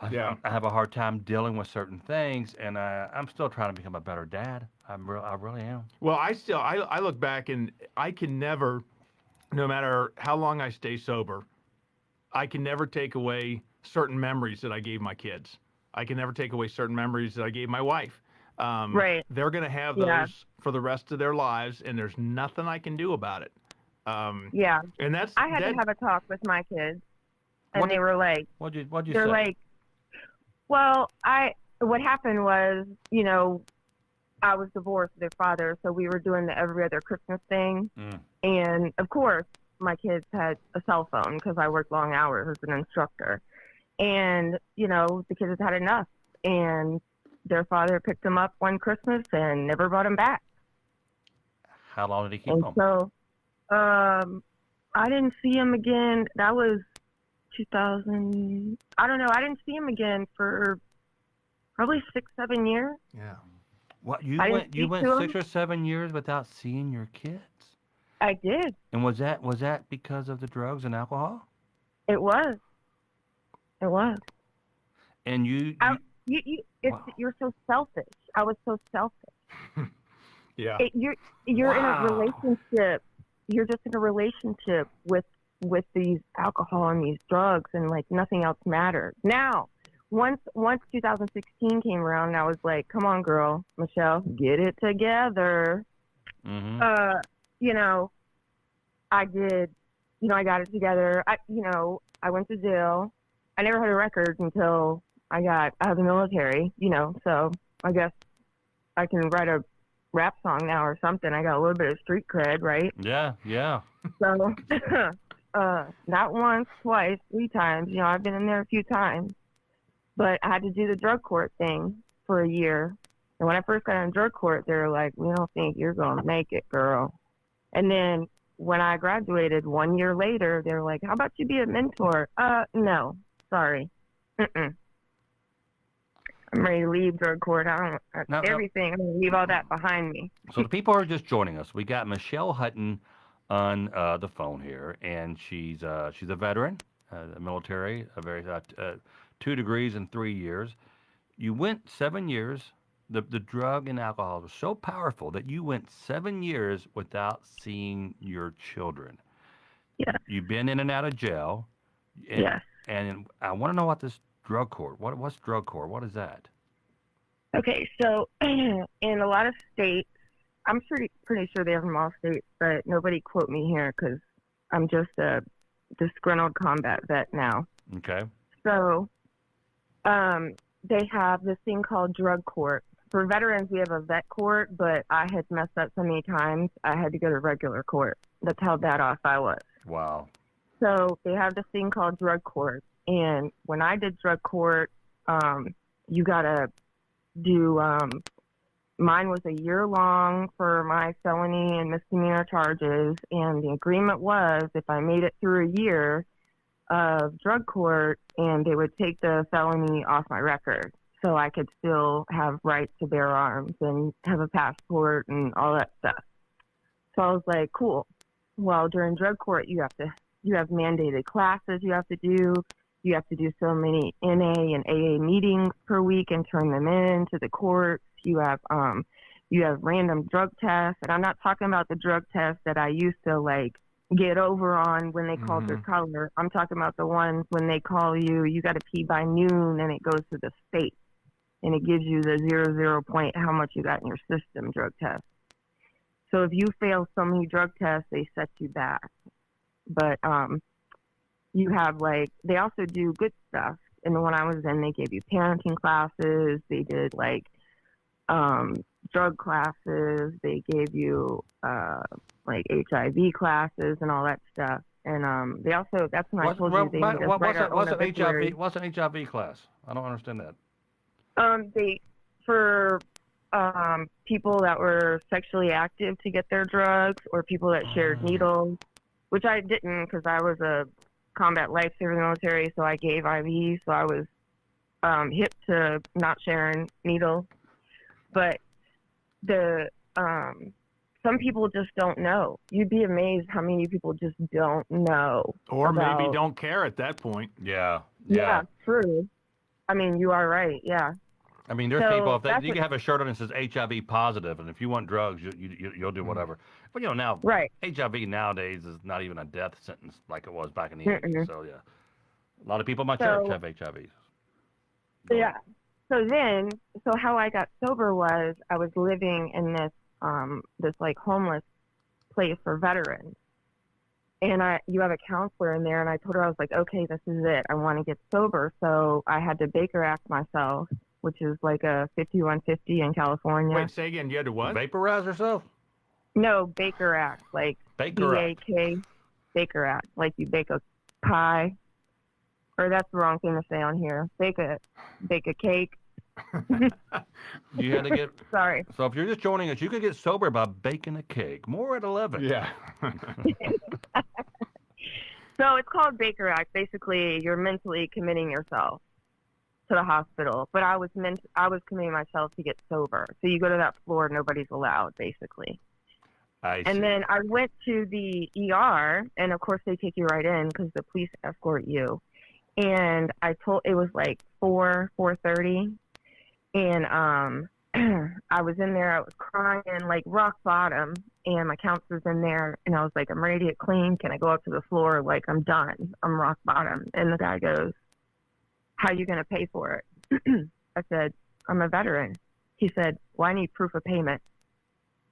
I have a hard time dealing with certain things, and I'm still trying to become a better dad. I really am. Well, I look back and I can never, no matter how long I stay sober, I can never take away certain memories that I gave my kids. I can never take away certain memories that I gave my wife. Right. They're going to have those for the rest of their lives, and there's nothing I can do about it. Yeah. And I had to have a talk with my kids, and they were like, what'd you they're say? like, well, what happened was, I was divorced with their father, so we were doing the every other Christmas thing. Mm. And of course, my kids had a cell phone because I worked long hours as an instructor. And, the kids had enough. And their father picked them up one Christmas and never brought them back. How long did he keep them? So, I didn't see him again. That was 2000. I don't know. I didn't see him again for probably 6-7 years. Yeah. What I you didn't went speak to 6 him. or 7 years without seeing your kids? I did. And was that because of the drugs and alcohol? It was. It was. And you It's, wow. you're so selfish. I was so selfish. Yeah. You're in a Wow. relationship. You're just in a relationship with these alcohol and these drugs, and like nothing else mattered. Now, once 2016 came around, I was like, "Come on, girl, Michelle, get it together." Mhm. You know, I did. You know, I got it together. I went to jail. I never had a record until I got out of the military. So I guess I can write a rap song now or something. I got a little bit of street cred, right? Yeah, yeah. So, not once, twice, 3 times. I've been in there a few times, but I had to do the drug court thing for a year. And when I first got in drug court, they were like, "We don't think you're gonna make it, girl." And then when I graduated 1 year later, they were like, "How about you be a mentor?" No, sorry. Mm-mm. I'm ready to leave drug court. I don't Now, everything. I'm gonna leave all that behind me. so the people who are just joining us, we got Michelle Hutton on the phone here, and she's a veteran, military, a very 2 degrees in 3 years. You went 7 years. The drug and alcohol was so powerful that you went 7 years without seeing your children. Yeah. You've been in and out of jail. And, Yes. And I want to know what this drug court. What's drug court? What is that? Okay, so in a lot of states, I'm pretty sure they have them all states, but nobody quote me here because I'm just a disgruntled combat vet now. Okay. So they have this thing called drug court. For veterans, we have a vet court, but I had messed up so many times, I had to go to regular court. That's how bad off I was. Wow. So they have this thing called drug court. And when I did drug court, you got to do, mine was a year long for my felony and misdemeanor charges. And the agreement was if I made it through a year of drug court, and they would take the felony off my record, so I could still have rights to bear arms and have a passport and all that stuff. So I was like, cool. Well, during drug court, you have mandated classes you have to do. You have to do so many NA and AA meetings per week and turn them in to the courts. You have random drug tests, and I'm not talking about the drug tests that I used to like get over on when they called their color. I'm talking about the ones when they call you got to pee by noon, and it goes to the state, and it gives you the 0 point how much you got in your system drug test. So if you fail so many drug tests, they set you back. But you have they also do good stuff. And the one I was in, they gave you parenting classes. They did drug classes. They gave you HIV classes and all that stuff. And they also, that's when I told you they made us write our own obituary. What's an HIV class? I don't understand that. For people that were sexually active to get their drugs, or people that shared needles, which I didn't because I was a combat lifesaver in the military, so I gave IV, so I was hip to not sharing needles. But some people just don't know. You'd be amazed how many people just don't know. Or maybe don't care at that point. Yeah. Yeah, true. I mean, you are right. Yeah. I mean, there's people, you can have a shirt on that says HIV positive, and if you want drugs, you'll do whatever. But, now, right. HIV nowadays is not even a death sentence like it was back in the 80s. So, yeah. A lot of people in my church have HIV. Yeah. So how I got sober was I was living in this homeless place for veterans. And you have a counselor in there, and I told her, I was like, okay, this is it. I want to get sober. So I had to Baker Act myself, which is like a 5150 in California. Wait, say again, you had to what? Vaporize yourself? No, Baker Act, like B-A-K, Baker Act, like you bake a pie. Or that's the wrong thing to say on here. Bake a cake. You had to get... Sorry. So if you're just joining us, you could get sober by baking a cake. More at 11. Yeah. So it's called Baker Act. Basically, you're mentally committing yourself to the hospital. But I was committing myself to get sober. So you go to that floor, nobody's allowed, basically. I see. And then I went to the ER, and of course they take you right in because the police escort you. And it was like 4:30, and I was in there. I was crying, like rock bottom, and my counselor's in there, and I was like, I'm ready to get clean. Can I go up to the floor? Like, I'm done. I'm rock bottom. And the guy goes, how are you going to pay for it? I said, I'm a veteran. He said, well, I need proof of payment.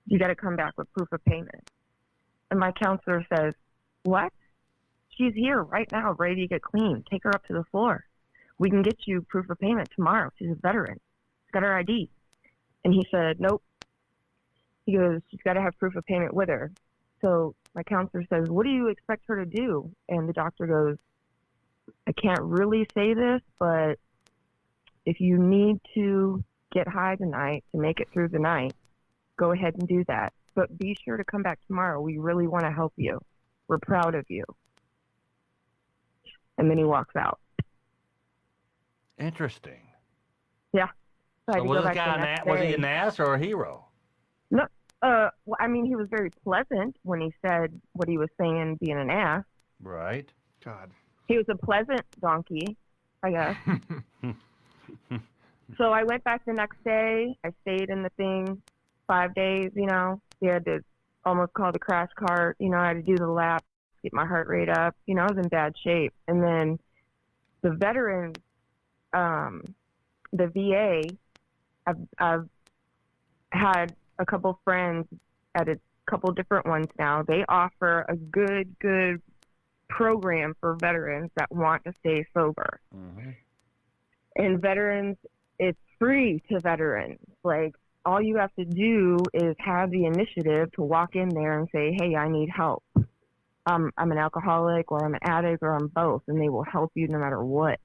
You got to come back with proof of payment. And my counselor says, what? She's here right now, ready to get clean. Take her up to the floor. We can get you proof of payment tomorrow. She's a veteran. She's got her ID. And he said, nope. He goes, she's got to have proof of payment with her. So my counselor says, what do you expect her to do? And the doctor goes, I can't really say this, but if you need to get high tonight to make it through the night, go ahead and do that. But be sure to come back tomorrow. We really want to help you. We're proud of you. And then he walks out. Interesting. Yeah. So I had So to was go this back the guy next was he day. an ass or a hero? No, well, I mean, he was very pleasant when he said what he was saying, being an ass. Right. God. He was a pleasant donkey, I guess. So I went back the next day. I stayed in the thing 5 days, you know. They had to almost call the crash cart. You know, I had to do the lap, get my heart rate up. You know, I was in bad shape. And then the veterans, the VA, I've had a couple friends at a couple different ones now. They offer a good program for veterans that want to stay sober. Mm-hmm. And veterans, it's free to veterans. Like, all you have to do is have the initiative to walk in there and say, hey, I need help. I'm an alcoholic, or I'm an addict, or I'm both, and they will help you no matter what.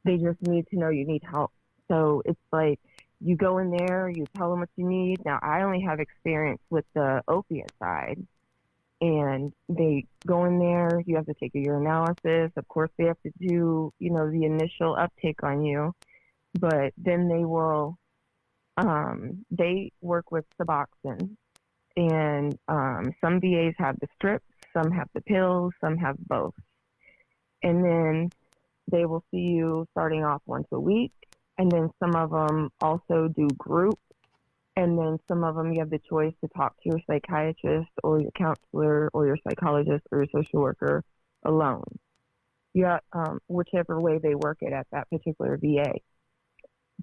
They just need to know you need help. So it's like, you go in there, you tell them what you need. Now, I only have experience with the opiate side. And they go in there, you have to take a urinalysis. Of course, they have to do, you know, the initial uptake on you. But then they will, they work with Suboxone. And some VAs have the strips, some have the pills, some have both. And then they will see you starting off once a week. And then some of them also do group. And then some of them you have the choice to talk to your psychiatrist or your counselor or your psychologist or your social worker alone. Yeah, whichever way they work it at that particular VA.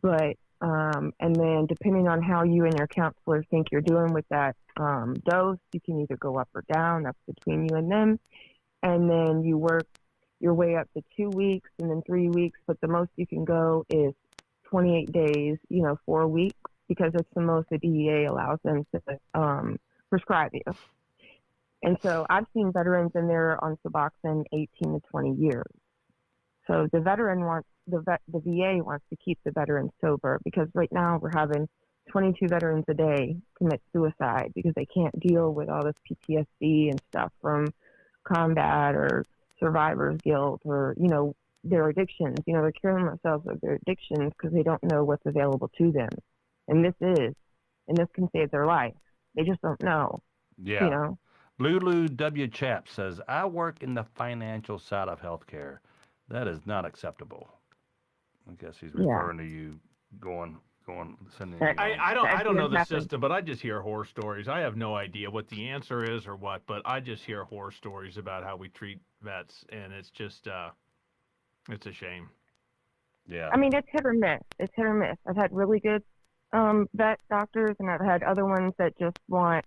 But and then depending on how you and your counselor think you're doing with that dose, you can either go up or down. That's between you and them. And then you work your way up to 2 weeks and then 3 weeks. But the most you can go is 28 days, you know, 4 weeks, because it's the most the DEA allows them to prescribe you. And so I've seen veterans in there on Suboxone 18 to 20 years. So the veteran wants, the VA wants to keep the veterans sober, because right now we're having 22 veterans a day commit suicide because they can't deal with all this PTSD and stuff from combat or survivor's guilt or, you know, their addictions. You know, they're curing themselves of their addictions because they don't know what's available to them. And this can save their life. They just don't know. Yeah. You know? Lulu W. Chap says, I work in the financial side of healthcare. That is not acceptable. I guess he's referring to you sending. I don't know the Happen. system, but I just hear horror stories. I have no idea what the answer is or what, but I just hear horror stories about how we treat vets, and it's just it's a shame. Yeah. I mean, it's hit or miss. It's hit or miss. I've had really good vet doctors, and I've had other ones that just want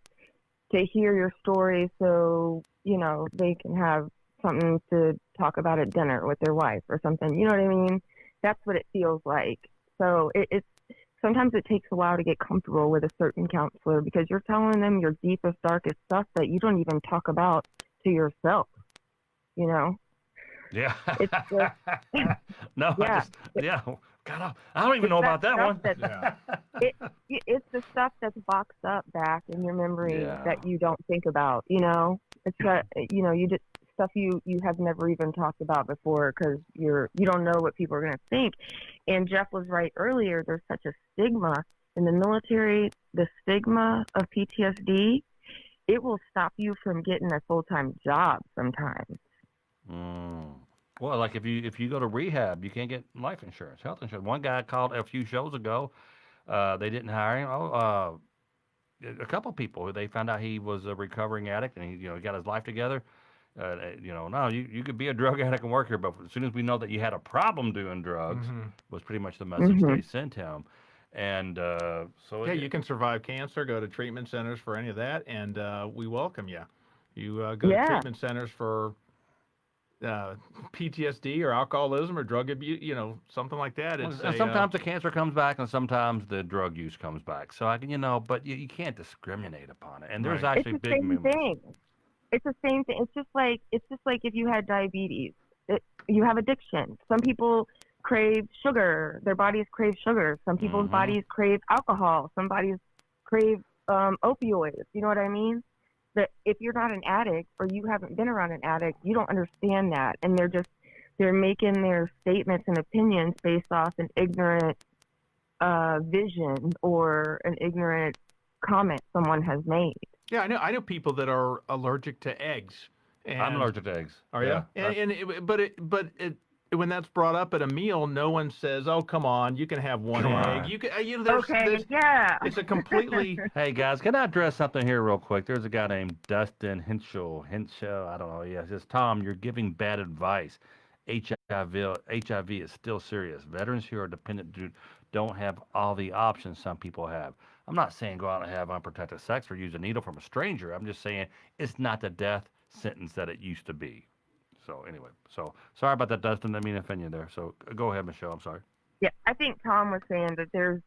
to hear your story so, you know, they can have something to talk about at dinner with their wife or something. You know what I mean? That's what it feels like. So it's sometimes it takes a while to get comfortable with a certain counselor, because you're telling them your deepest, darkest stuff that you don't even talk about to yourself, you know? Yeah. It's just, No, yeah. God, I don't even know about that one. It's the stuff that's boxed up back in your memory Yeah. that you don't think about, you know? It's that, you just stuff you have never even talked about before because you don't know what people are going to think. And Jeff was right earlier. There's such a stigma in the military. The stigma of PTSD, it will stop you from getting a full-time job sometimes. Well, like if you go to rehab, you can't get life insurance, health insurance. One guy called a few shows ago. They didn't hire him. A couple people, they found out he was a recovering addict and he got his life together. No, you could be a drug addict and work here, but as soon as we know that you had a problem doing drugs, was pretty much the message they sent him. And so you can survive cancer, go to treatment centers for any of that, and we welcome you. You go to treatment centers for PTSD or alcoholism or drug abuse, something like that. And sometimes the cancer comes back, and sometimes the drug use comes back. So but you can't discriminate upon it. And there's actually it's the big same thing. It's the same thing. It's just like if you had diabetes, you have addiction. Some people crave sugar. Their bodies crave sugar. Some people's bodies crave alcohol. Some bodies crave opioids. You know what I mean? That if you're not an addict or you haven't been around an addict, you don't understand that. And they're making their statements and opinions based off an ignorant vision or an ignorant comment someone has made. Yeah, I know people that are allergic to eggs. I'm allergic to eggs. Are you? But when that's brought up at a meal, no one says, "Oh, come on, you can have one egg." You can, It's a completely. Hey guys, can I address something here real quick? There's a guy named Dustin Hinchell, I don't know. Yeah, it says, Tom, you're giving bad advice. HIV is still serious. Veterans who are dependent don't have all the options some people have. I'm not saying go out and have unprotected sex or use a needle from a stranger. I'm just saying it's not the death sentence that it used to be. So anyway, sorry about that, Dustin. I didn't mean to offend you there. So go ahead, Michelle. I'm sorry. Yeah, I think Tom was saying that there's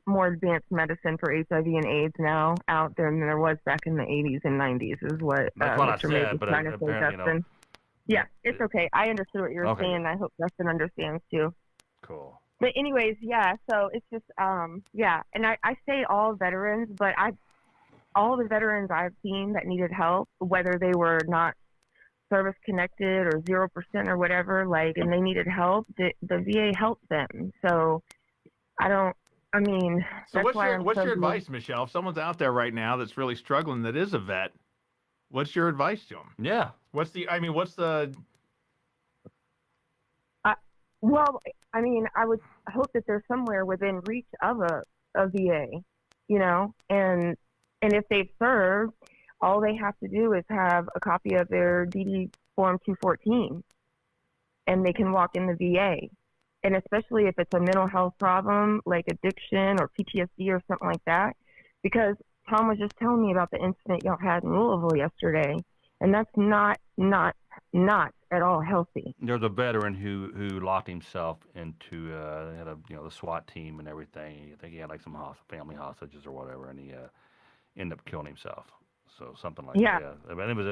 more advanced medicine for HIV and AIDS now out there than there was back in the 80s and 90s. Is what that's what Mr. I said, Mabe but was trying to say, Dustin. Yeah, it's okay. I understood what you were saying. I hope Dustin understands too. Cool. But anyways, yeah. So it's just and I say all veterans, but all the veterans I've seen that needed help, whether they were not service connected or 0% or whatever, and they needed help, the VA helped them. So So that's what's your advice, Michelle? If someone's out there right now that's really struggling, that is a vet, what's your advice to them? Yeah. I would hope that they're somewhere within reach of a VA, and if they've served, all they have to do is have a copy of their DD Form 214, and they can walk in the VA. And especially if it's a mental health problem like addiction or PTSD or something like that, because Tom was just telling me about the incident y'all had in Louisville yesterday, and that's not at all healthy. There's a veteran who locked himself into they had the SWAT team and everything. I think he had like some family hostages or whatever, and he ended up killing himself. So something like that. Yeah. I mean, it was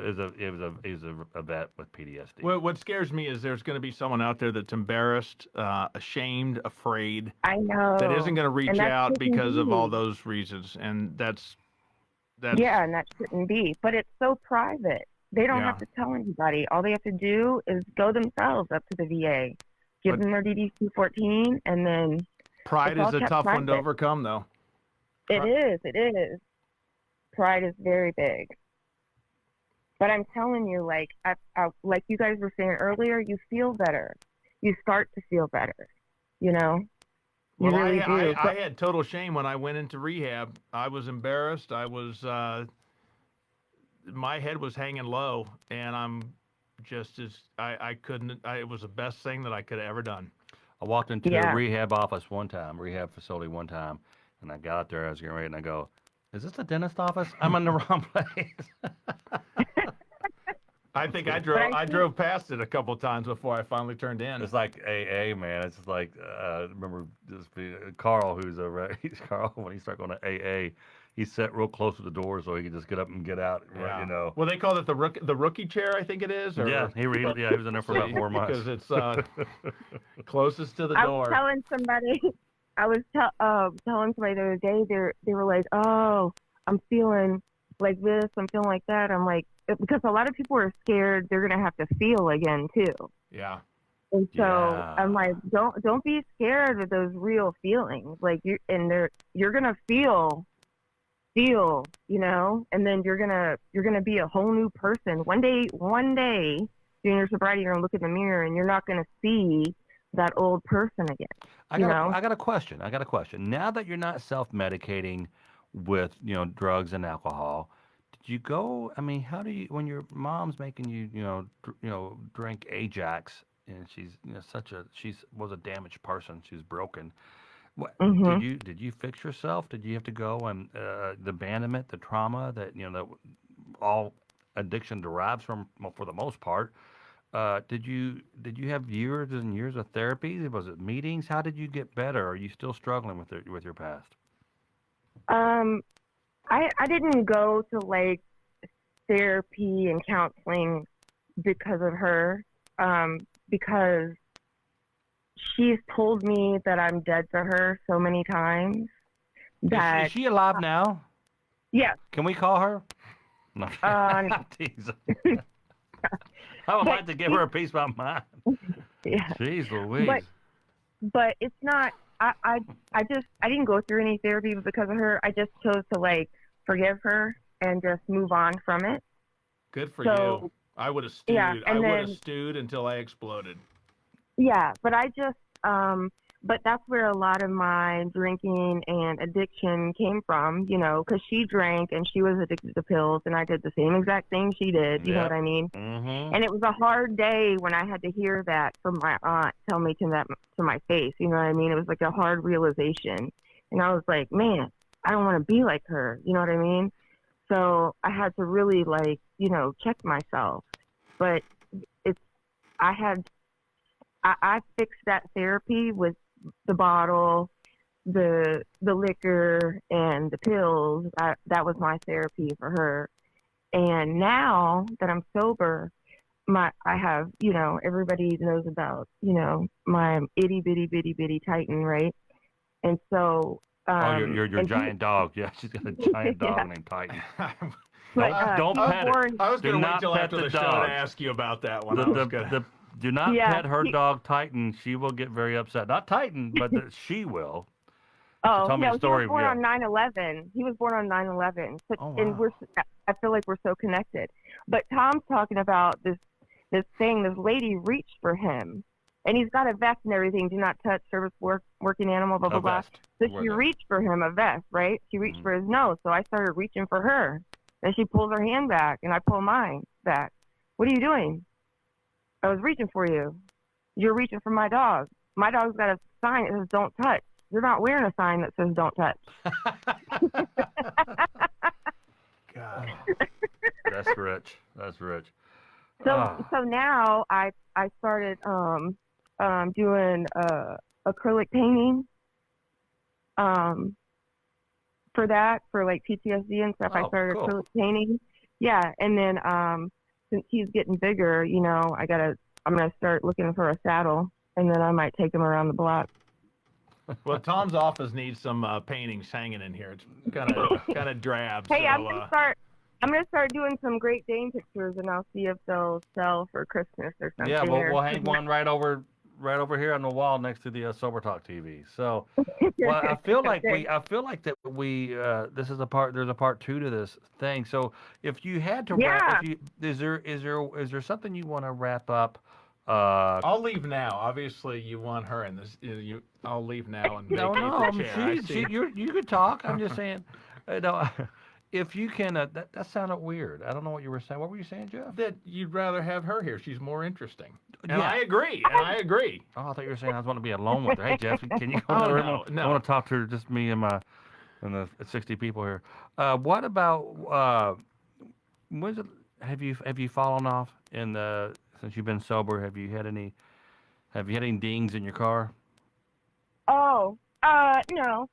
a vet with PTSD. Well, what scares me is there's going to be someone out there that's embarrassed, ashamed, afraid. I know. That isn't going to reach out because of all those reasons, and that's. Yeah, and that shouldn't be. But it's so private. They don't have to tell anybody. All they have to do is go themselves up to the VA, give them their DD 214, and then. Pride is a tough one to overcome, though. It is. Pride is very big. But I'm telling you, like you guys were saying earlier, you feel better. You start to feel better, You really do. I had total shame when I went into rehab. I was embarrassed. I was, my head was hanging low, and I'm just I couldn't, it was the best thing that I could have ever done. I walked into a rehab facility one time, and I got out there, I was getting ready, and I go, is this the dentist office? I'm in the wrong place. I think I drove past it a couple of times before I finally turned in. It's like AA, man. It's just like remember this Carl, Carl when he started going to AA, he sat real close to the door so he could just get up and get out. Yeah. Well, they call it the rookie chair, I think it is. Or, yeah, he was in there for about 4 months because it's closest to the door. I was telling somebody. I was telling somebody the other day, they were like, oh, I'm feeling like this, I'm feeling like that. I'm like, because a lot of people are scared they're gonna have to feel again too. Yeah. And so Yeah. I'm like, don't be scared of those real feelings. Like you're gonna feel, you know, and then you're gonna be a whole new person. One day, during your sobriety, you're gonna look in the mirror and you're not gonna see that old person again. I got a question. Now that you're not self-medicating with, drugs and alcohol, did you go? I mean, how do you when your mom's making you, drink Ajax, and she's, she was a damaged person. She's broken. What did you fix yourself? Did you have to go and the abandonment, the trauma that that all addiction derives from, well, for the most part? Did you have years and years of therapy? Was it meetings? How did you get better? Are you still struggling with your past? I didn't go to like therapy and counseling because of her, because she's told me that I'm dead to her so many times that Is she alive now? yes. Can we call her? No, I'm teasing. I would like to give her a piece of my mind. Yeah. Jeez Louise. But it's not. I didn't go through any therapy because of her. I just chose to like forgive her and just move on from it. Good for you. I would have stewed. Yeah, I would have stewed until I exploded. Yeah, but I just but that's where a lot of my drinking and addiction came from, because she drank and she was addicted to pills, and I did the same exact thing she did. You know what I mean? Mm-hmm. And it was a hard day when I had to hear that from my aunt tell me to my face. You know what I mean? It was like a hard realization, and I was like, man, I don't want to be like her. You know what I mean? So I had to really check myself. But I fixed that therapy with the bottle, the liquor, and the pills. That was my therapy for her. And now that I'm sober, I have, everybody knows about, my itty bitty Titan, right? And so your giant dog. Yeah, she's got a giant dog named Titan. But, don't pet it. I was going to wait till pet after the show dog. to ask you about that one. Do not pet her dog Titan. She will get very upset. Not Titan, but she will. Oh, tell me a story. He was born on 9/11. He was born on 9/11. So, oh, wow. And I feel like we're so connected. But Tom's talking about this thing. This lady reached for him, and he's got a vest and everything. Do not touch, service working animal, blah blah blah. So she reached for him, a vest, right? She reached for his nose. So I started reaching for her, and she pulls her hand back, and I pull mine back. What are you doing? I was reaching for you. You're reaching for my dog. My dog's got a sign that says "Don't touch." You're not wearing a sign that says "Don't touch." God, that's rich. That's rich. So now I started doing acrylic painting for like PTSD and stuff. I started cool. acrylic painting. Yeah, and then since he's getting bigger, I'm gonna start looking for a saddle, and then I might take him around the block. Well, Tom's office needs some paintings hanging in here. It's kind of drab. Hey, so, I'm gonna start doing some Great Dane pictures, and I'll see if they'll sell for Christmas or something. Yeah, we'll hang one right over here on the wall next to the Sober Talk TV. So, well, I feel like this is there's a part 2 to this thing. So, if you had to is there something you want to wrap up? I'll leave now. Obviously, you want her in this. I'll leave now and you could talk. I'm just saying, if you can. That sounded weird. I don't know what you were saying. What were you saying, Jeff? That you'd rather have her here. She's more interesting. And Yeah. I agree. Oh, I thought you were saying I was want to be alone with her. Hey, Jeff, can you go to the room? No. I want to talk to her, just me and the 60 people here. What about have you fallen off since you've been sober? Have you had any dings in your car? Oh, no.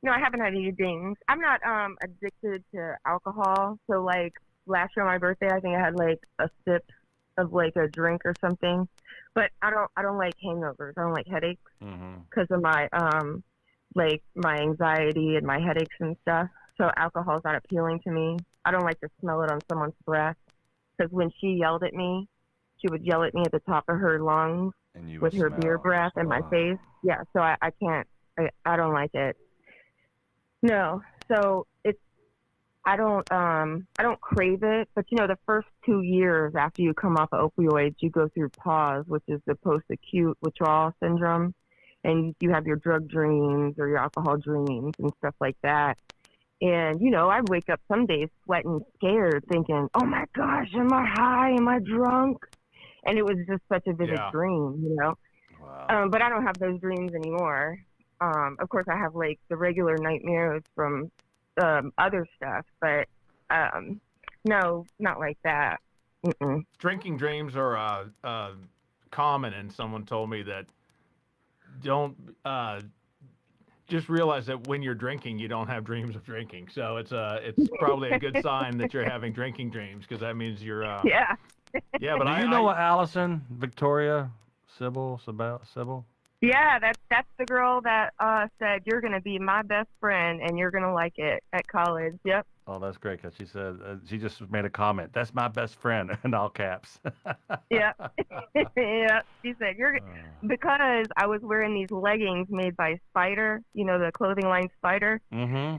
No, I haven't had any dings. I'm not addicted to alcohol. So like last year on my birthday, I think I had like a sip of like a drink or something. But I don't like hangovers. I don't like headaches because of my my anxiety and my headaches and stuff. so alcohol's not appealing to me. I don't like to smell it on someone's breath because when she yelled at me, she would yell at me at the top of her lungs And you with would her smell. beer breath in my Oh. face. Yeah, so I can't. I don't like it. No, so it's I don't crave it, but the first 2 years after you come off of opioids, you go through pause, which is the post-acute withdrawal syndrome, and you have your drug dreams or your alcohol dreams and stuff like that. And I wake up some days sweating, scared, thinking, "Oh my gosh, am I high? Am I drunk?" And it was just such a vivid Yeah. dream. Wow. But I don't have those dreams anymore. Of course, I have like the regular nightmares from other stuff, but no, not like that. Mm-mm. Drinking dreams are common, and someone told me that don't just realize that when you're drinking, you don't have dreams of drinking. So it's probably a good sign that you're having drinking dreams, because that means you're Yeah. yeah. But Do you know what Allison, Victoria, Sybil? Yeah, that's the girl that said you're gonna be my best friend and you're gonna like it at college. Yep. Oh, that's great, because she said, she just made a comment, "That's my best friend," in all caps. Yeah. Yeah. She said because I was wearing these leggings made by Spider, the clothing line Spider, Mm-hmm.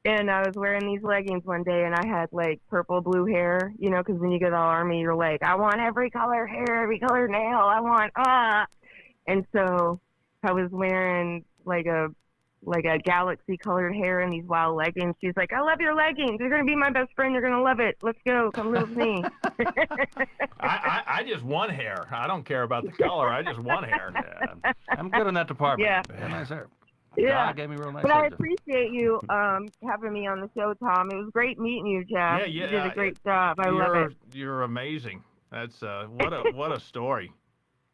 and I was wearing these leggings one day and I had like purple blue hair, because when you get to the army, you're like, I want every color hair, every color nail, I want And so I was wearing like a galaxy colored hair and these wild leggings. She's like, "I love your leggings. You're gonna be my best friend. You're gonna love it. Let's go. Come live with me." I just want hair. I don't care about the color. I just want hair. Yeah, I'm good in that department. Yeah. Yeah, nice hair. Yeah. God gave me real nice But I hair, too. appreciate you having me on the show, Tom. It was great meeting you, Jeff. Yeah, You did a great job. I you're, love it. You're amazing. That's what a story.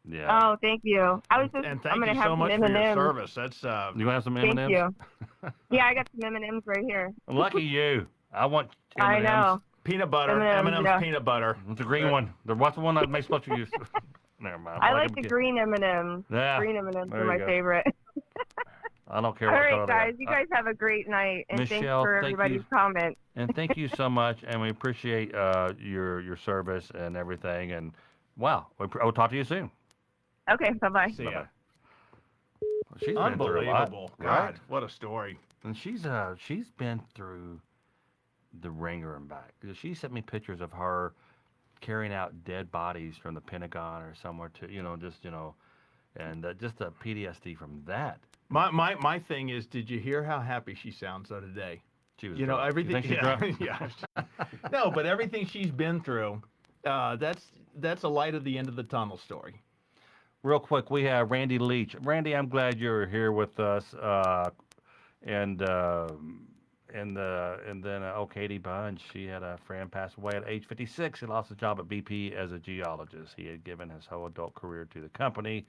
Yeah. Oh, thank you. I was just And I'm thank gonna you have so some much for your M&Ms. service. That's You want to have some Thank M&Ms? you. Yeah, I got some M&Ms right here. Lucky you. I want M&Ms. I know. peanut butter. M&Ms, M&M's yeah. peanut butter. It's the green one. What's the one that makes supposed to use? Never mind. I like the green M&Ms. Yeah. Green M&Ms There are you my go. favorite. I don't care All what right, color they are. guys. You guys have a great night, and thanks Michelle, for thank everybody's you. comments. And thank you so much, and we appreciate your service and everything. And wow, we'll talk to you soon. Okay, bye-bye. See ya. Bye-bye. She's been through a lot, Unbelievable. right? God, what a story. And she's been through the ringer and back. She sent me pictures of her carrying out dead bodies from the Pentagon or somewhere to and just the PTSD from that. My thing is, did you hear how happy she sounds though today? She was You know, drunk. everything. You think she's yeah, drunk? yeah. No, but everything she's been through, that's a light at the end of the tunnel story. Real quick, we have Randy Leach. Randy, I'm glad you're here with us. And then Katie Bunch, she had a friend pass away at age 56. He lost his job at BP as a geologist. He had given his whole adult career to the company.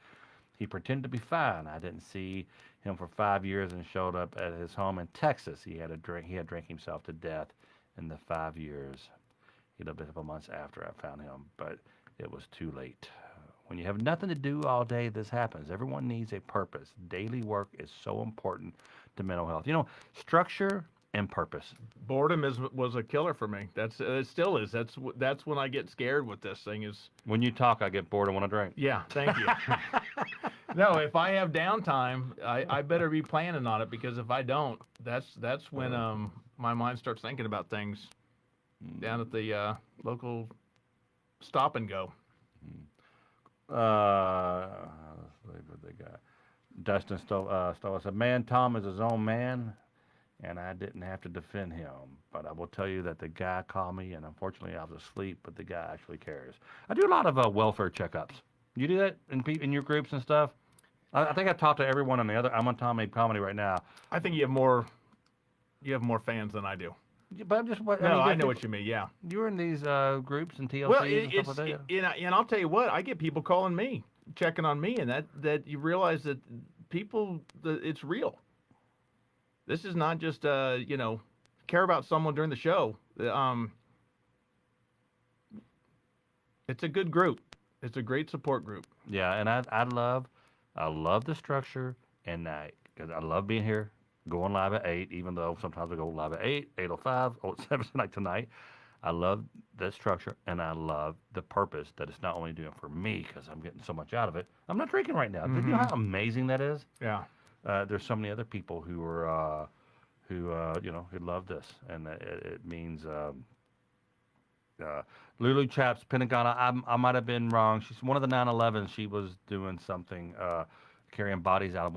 He pretended to be fine. I didn't see him for 5 years and showed up at his home in Texas. He had drank himself to death in the 5 years. He lived a couple months after I found him, but it was too late. When you have nothing to do all day, this happens. Everyone needs a purpose. Daily work is so important to mental health. Structure and purpose. Boredom was a killer for me. It still is. That's when I get scared with this thing. Is When you talk, I get bored and want to drink. yeah. Thank you. No, if I have downtime, I better be planning on it, because if I don't, that's when my mind starts thinking about things down at the local stop and go. Let's see what they got. Dustin Stoll said, "Man, Tom is his own man, and I didn't have to defend him. But I will tell you that the guy called me, and unfortunately I was asleep, but the guy actually cares." I do a lot of welfare checkups. You do that in your groups and stuff? I think I talked to everyone on the other. I'm on Tom Mabe Comedy right now. I think you have more fans than I do. But I'm just. I know what you mean. Yeah. You're in these groups and TLCs Well, and stuff like that. and I'll tell you what, I get people calling me, checking on me, and that you realize that it's real. This is not just care about someone during the show. It's a good group. It's a great support group. Yeah, and I love the structure, and because I love being here going live at 8, even though sometimes we go live at 8, 8:05, 7 like tonight. I love the structure, and I love the purpose that it's not only doing for me because I'm getting so much out of it. I'm not drinking right now. Do you know how amazing that is? Yeah. There's so many other people who are who love this, and it means Lulu Chaps Pentagon. I might have been wrong. She's one of the 9/11s. She was doing something, carrying bodies out of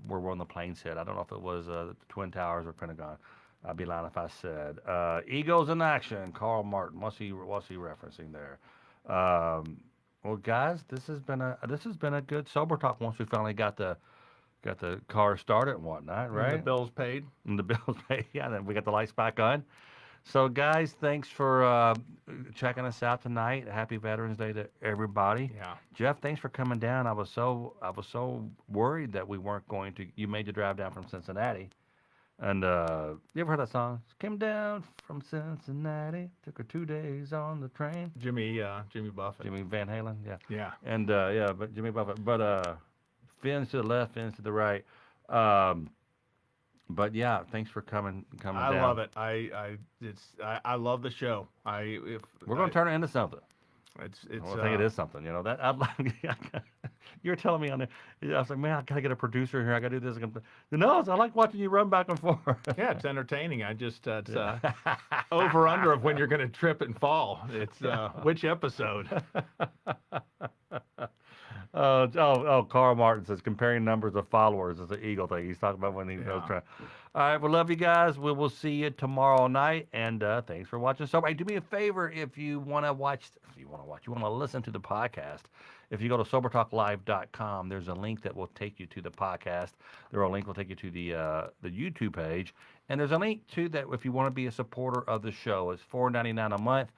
where one of the planes hit. I don't know if it was the Twin Towers or Pentagon. I'd be lying if I said. Egos in action. Carl Martin. What's he referencing there? Well, guys, this has been a good sober talk. Once we finally got the car started and whatnot, right? And the bills paid. And the bills paid. Yeah, then we got the lights back on. So, guys, thanks for checking us out tonight. Happy Veterans Day to everybody. Yeah. Jeff, thanks for coming down. I was so worried that we weren't going to. You made the drive down from Cincinnati, and you ever heard that song? Came down from Cincinnati, took her 2 days on the train. Jimmy Buffett. Jimmy Van Halen, yeah. Yeah. And but Jimmy Buffett, but fins to the left, fins to the right. But yeah, thanks for coming down. I love it. I love the show. We're gonna turn it into something. I think it is something. You know that you're telling me on there. I was like, man, I gotta get a producer here. I gotta do this. No, I like watching you run back and forth. Yeah, it's entertaining. It's over under of when you're gonna trip and fall. It's which episode. Carl Martin says comparing numbers of followers is an ego thing. He's talking about when he was trying. All right, we love you guys. We will see you tomorrow night, and thanks for watching. So, hey, do me a favor if you want to listen to the podcast. If you go to sobertalklive.com, there's a link that will take you to the podcast. There's a link will take you to the YouTube page, and there's a link to that if you want to be a supporter of the show. It's $4.99 a month.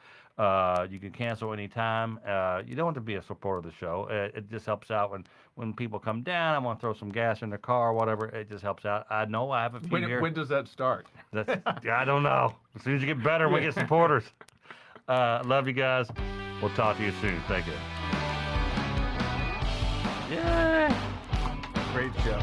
You can cancel anytime. You don't have to be a supporter of the show. It just helps out when people come down. I want to throw some gas in their car or whatever. It just helps out. I know I have a few here. When does that start? I don't know. As soon as you get better, we get supporters. Love you guys. We'll talk to you soon. Thank you. Yeah. Great show.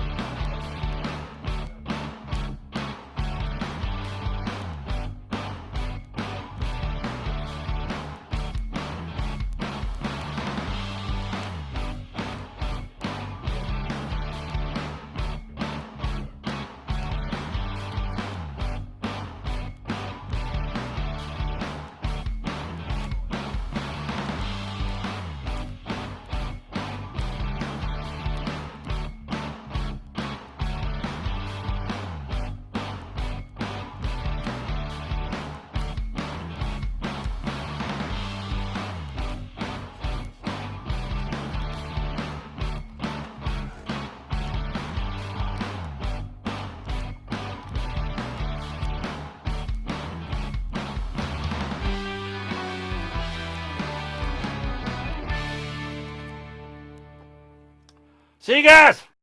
See you guys.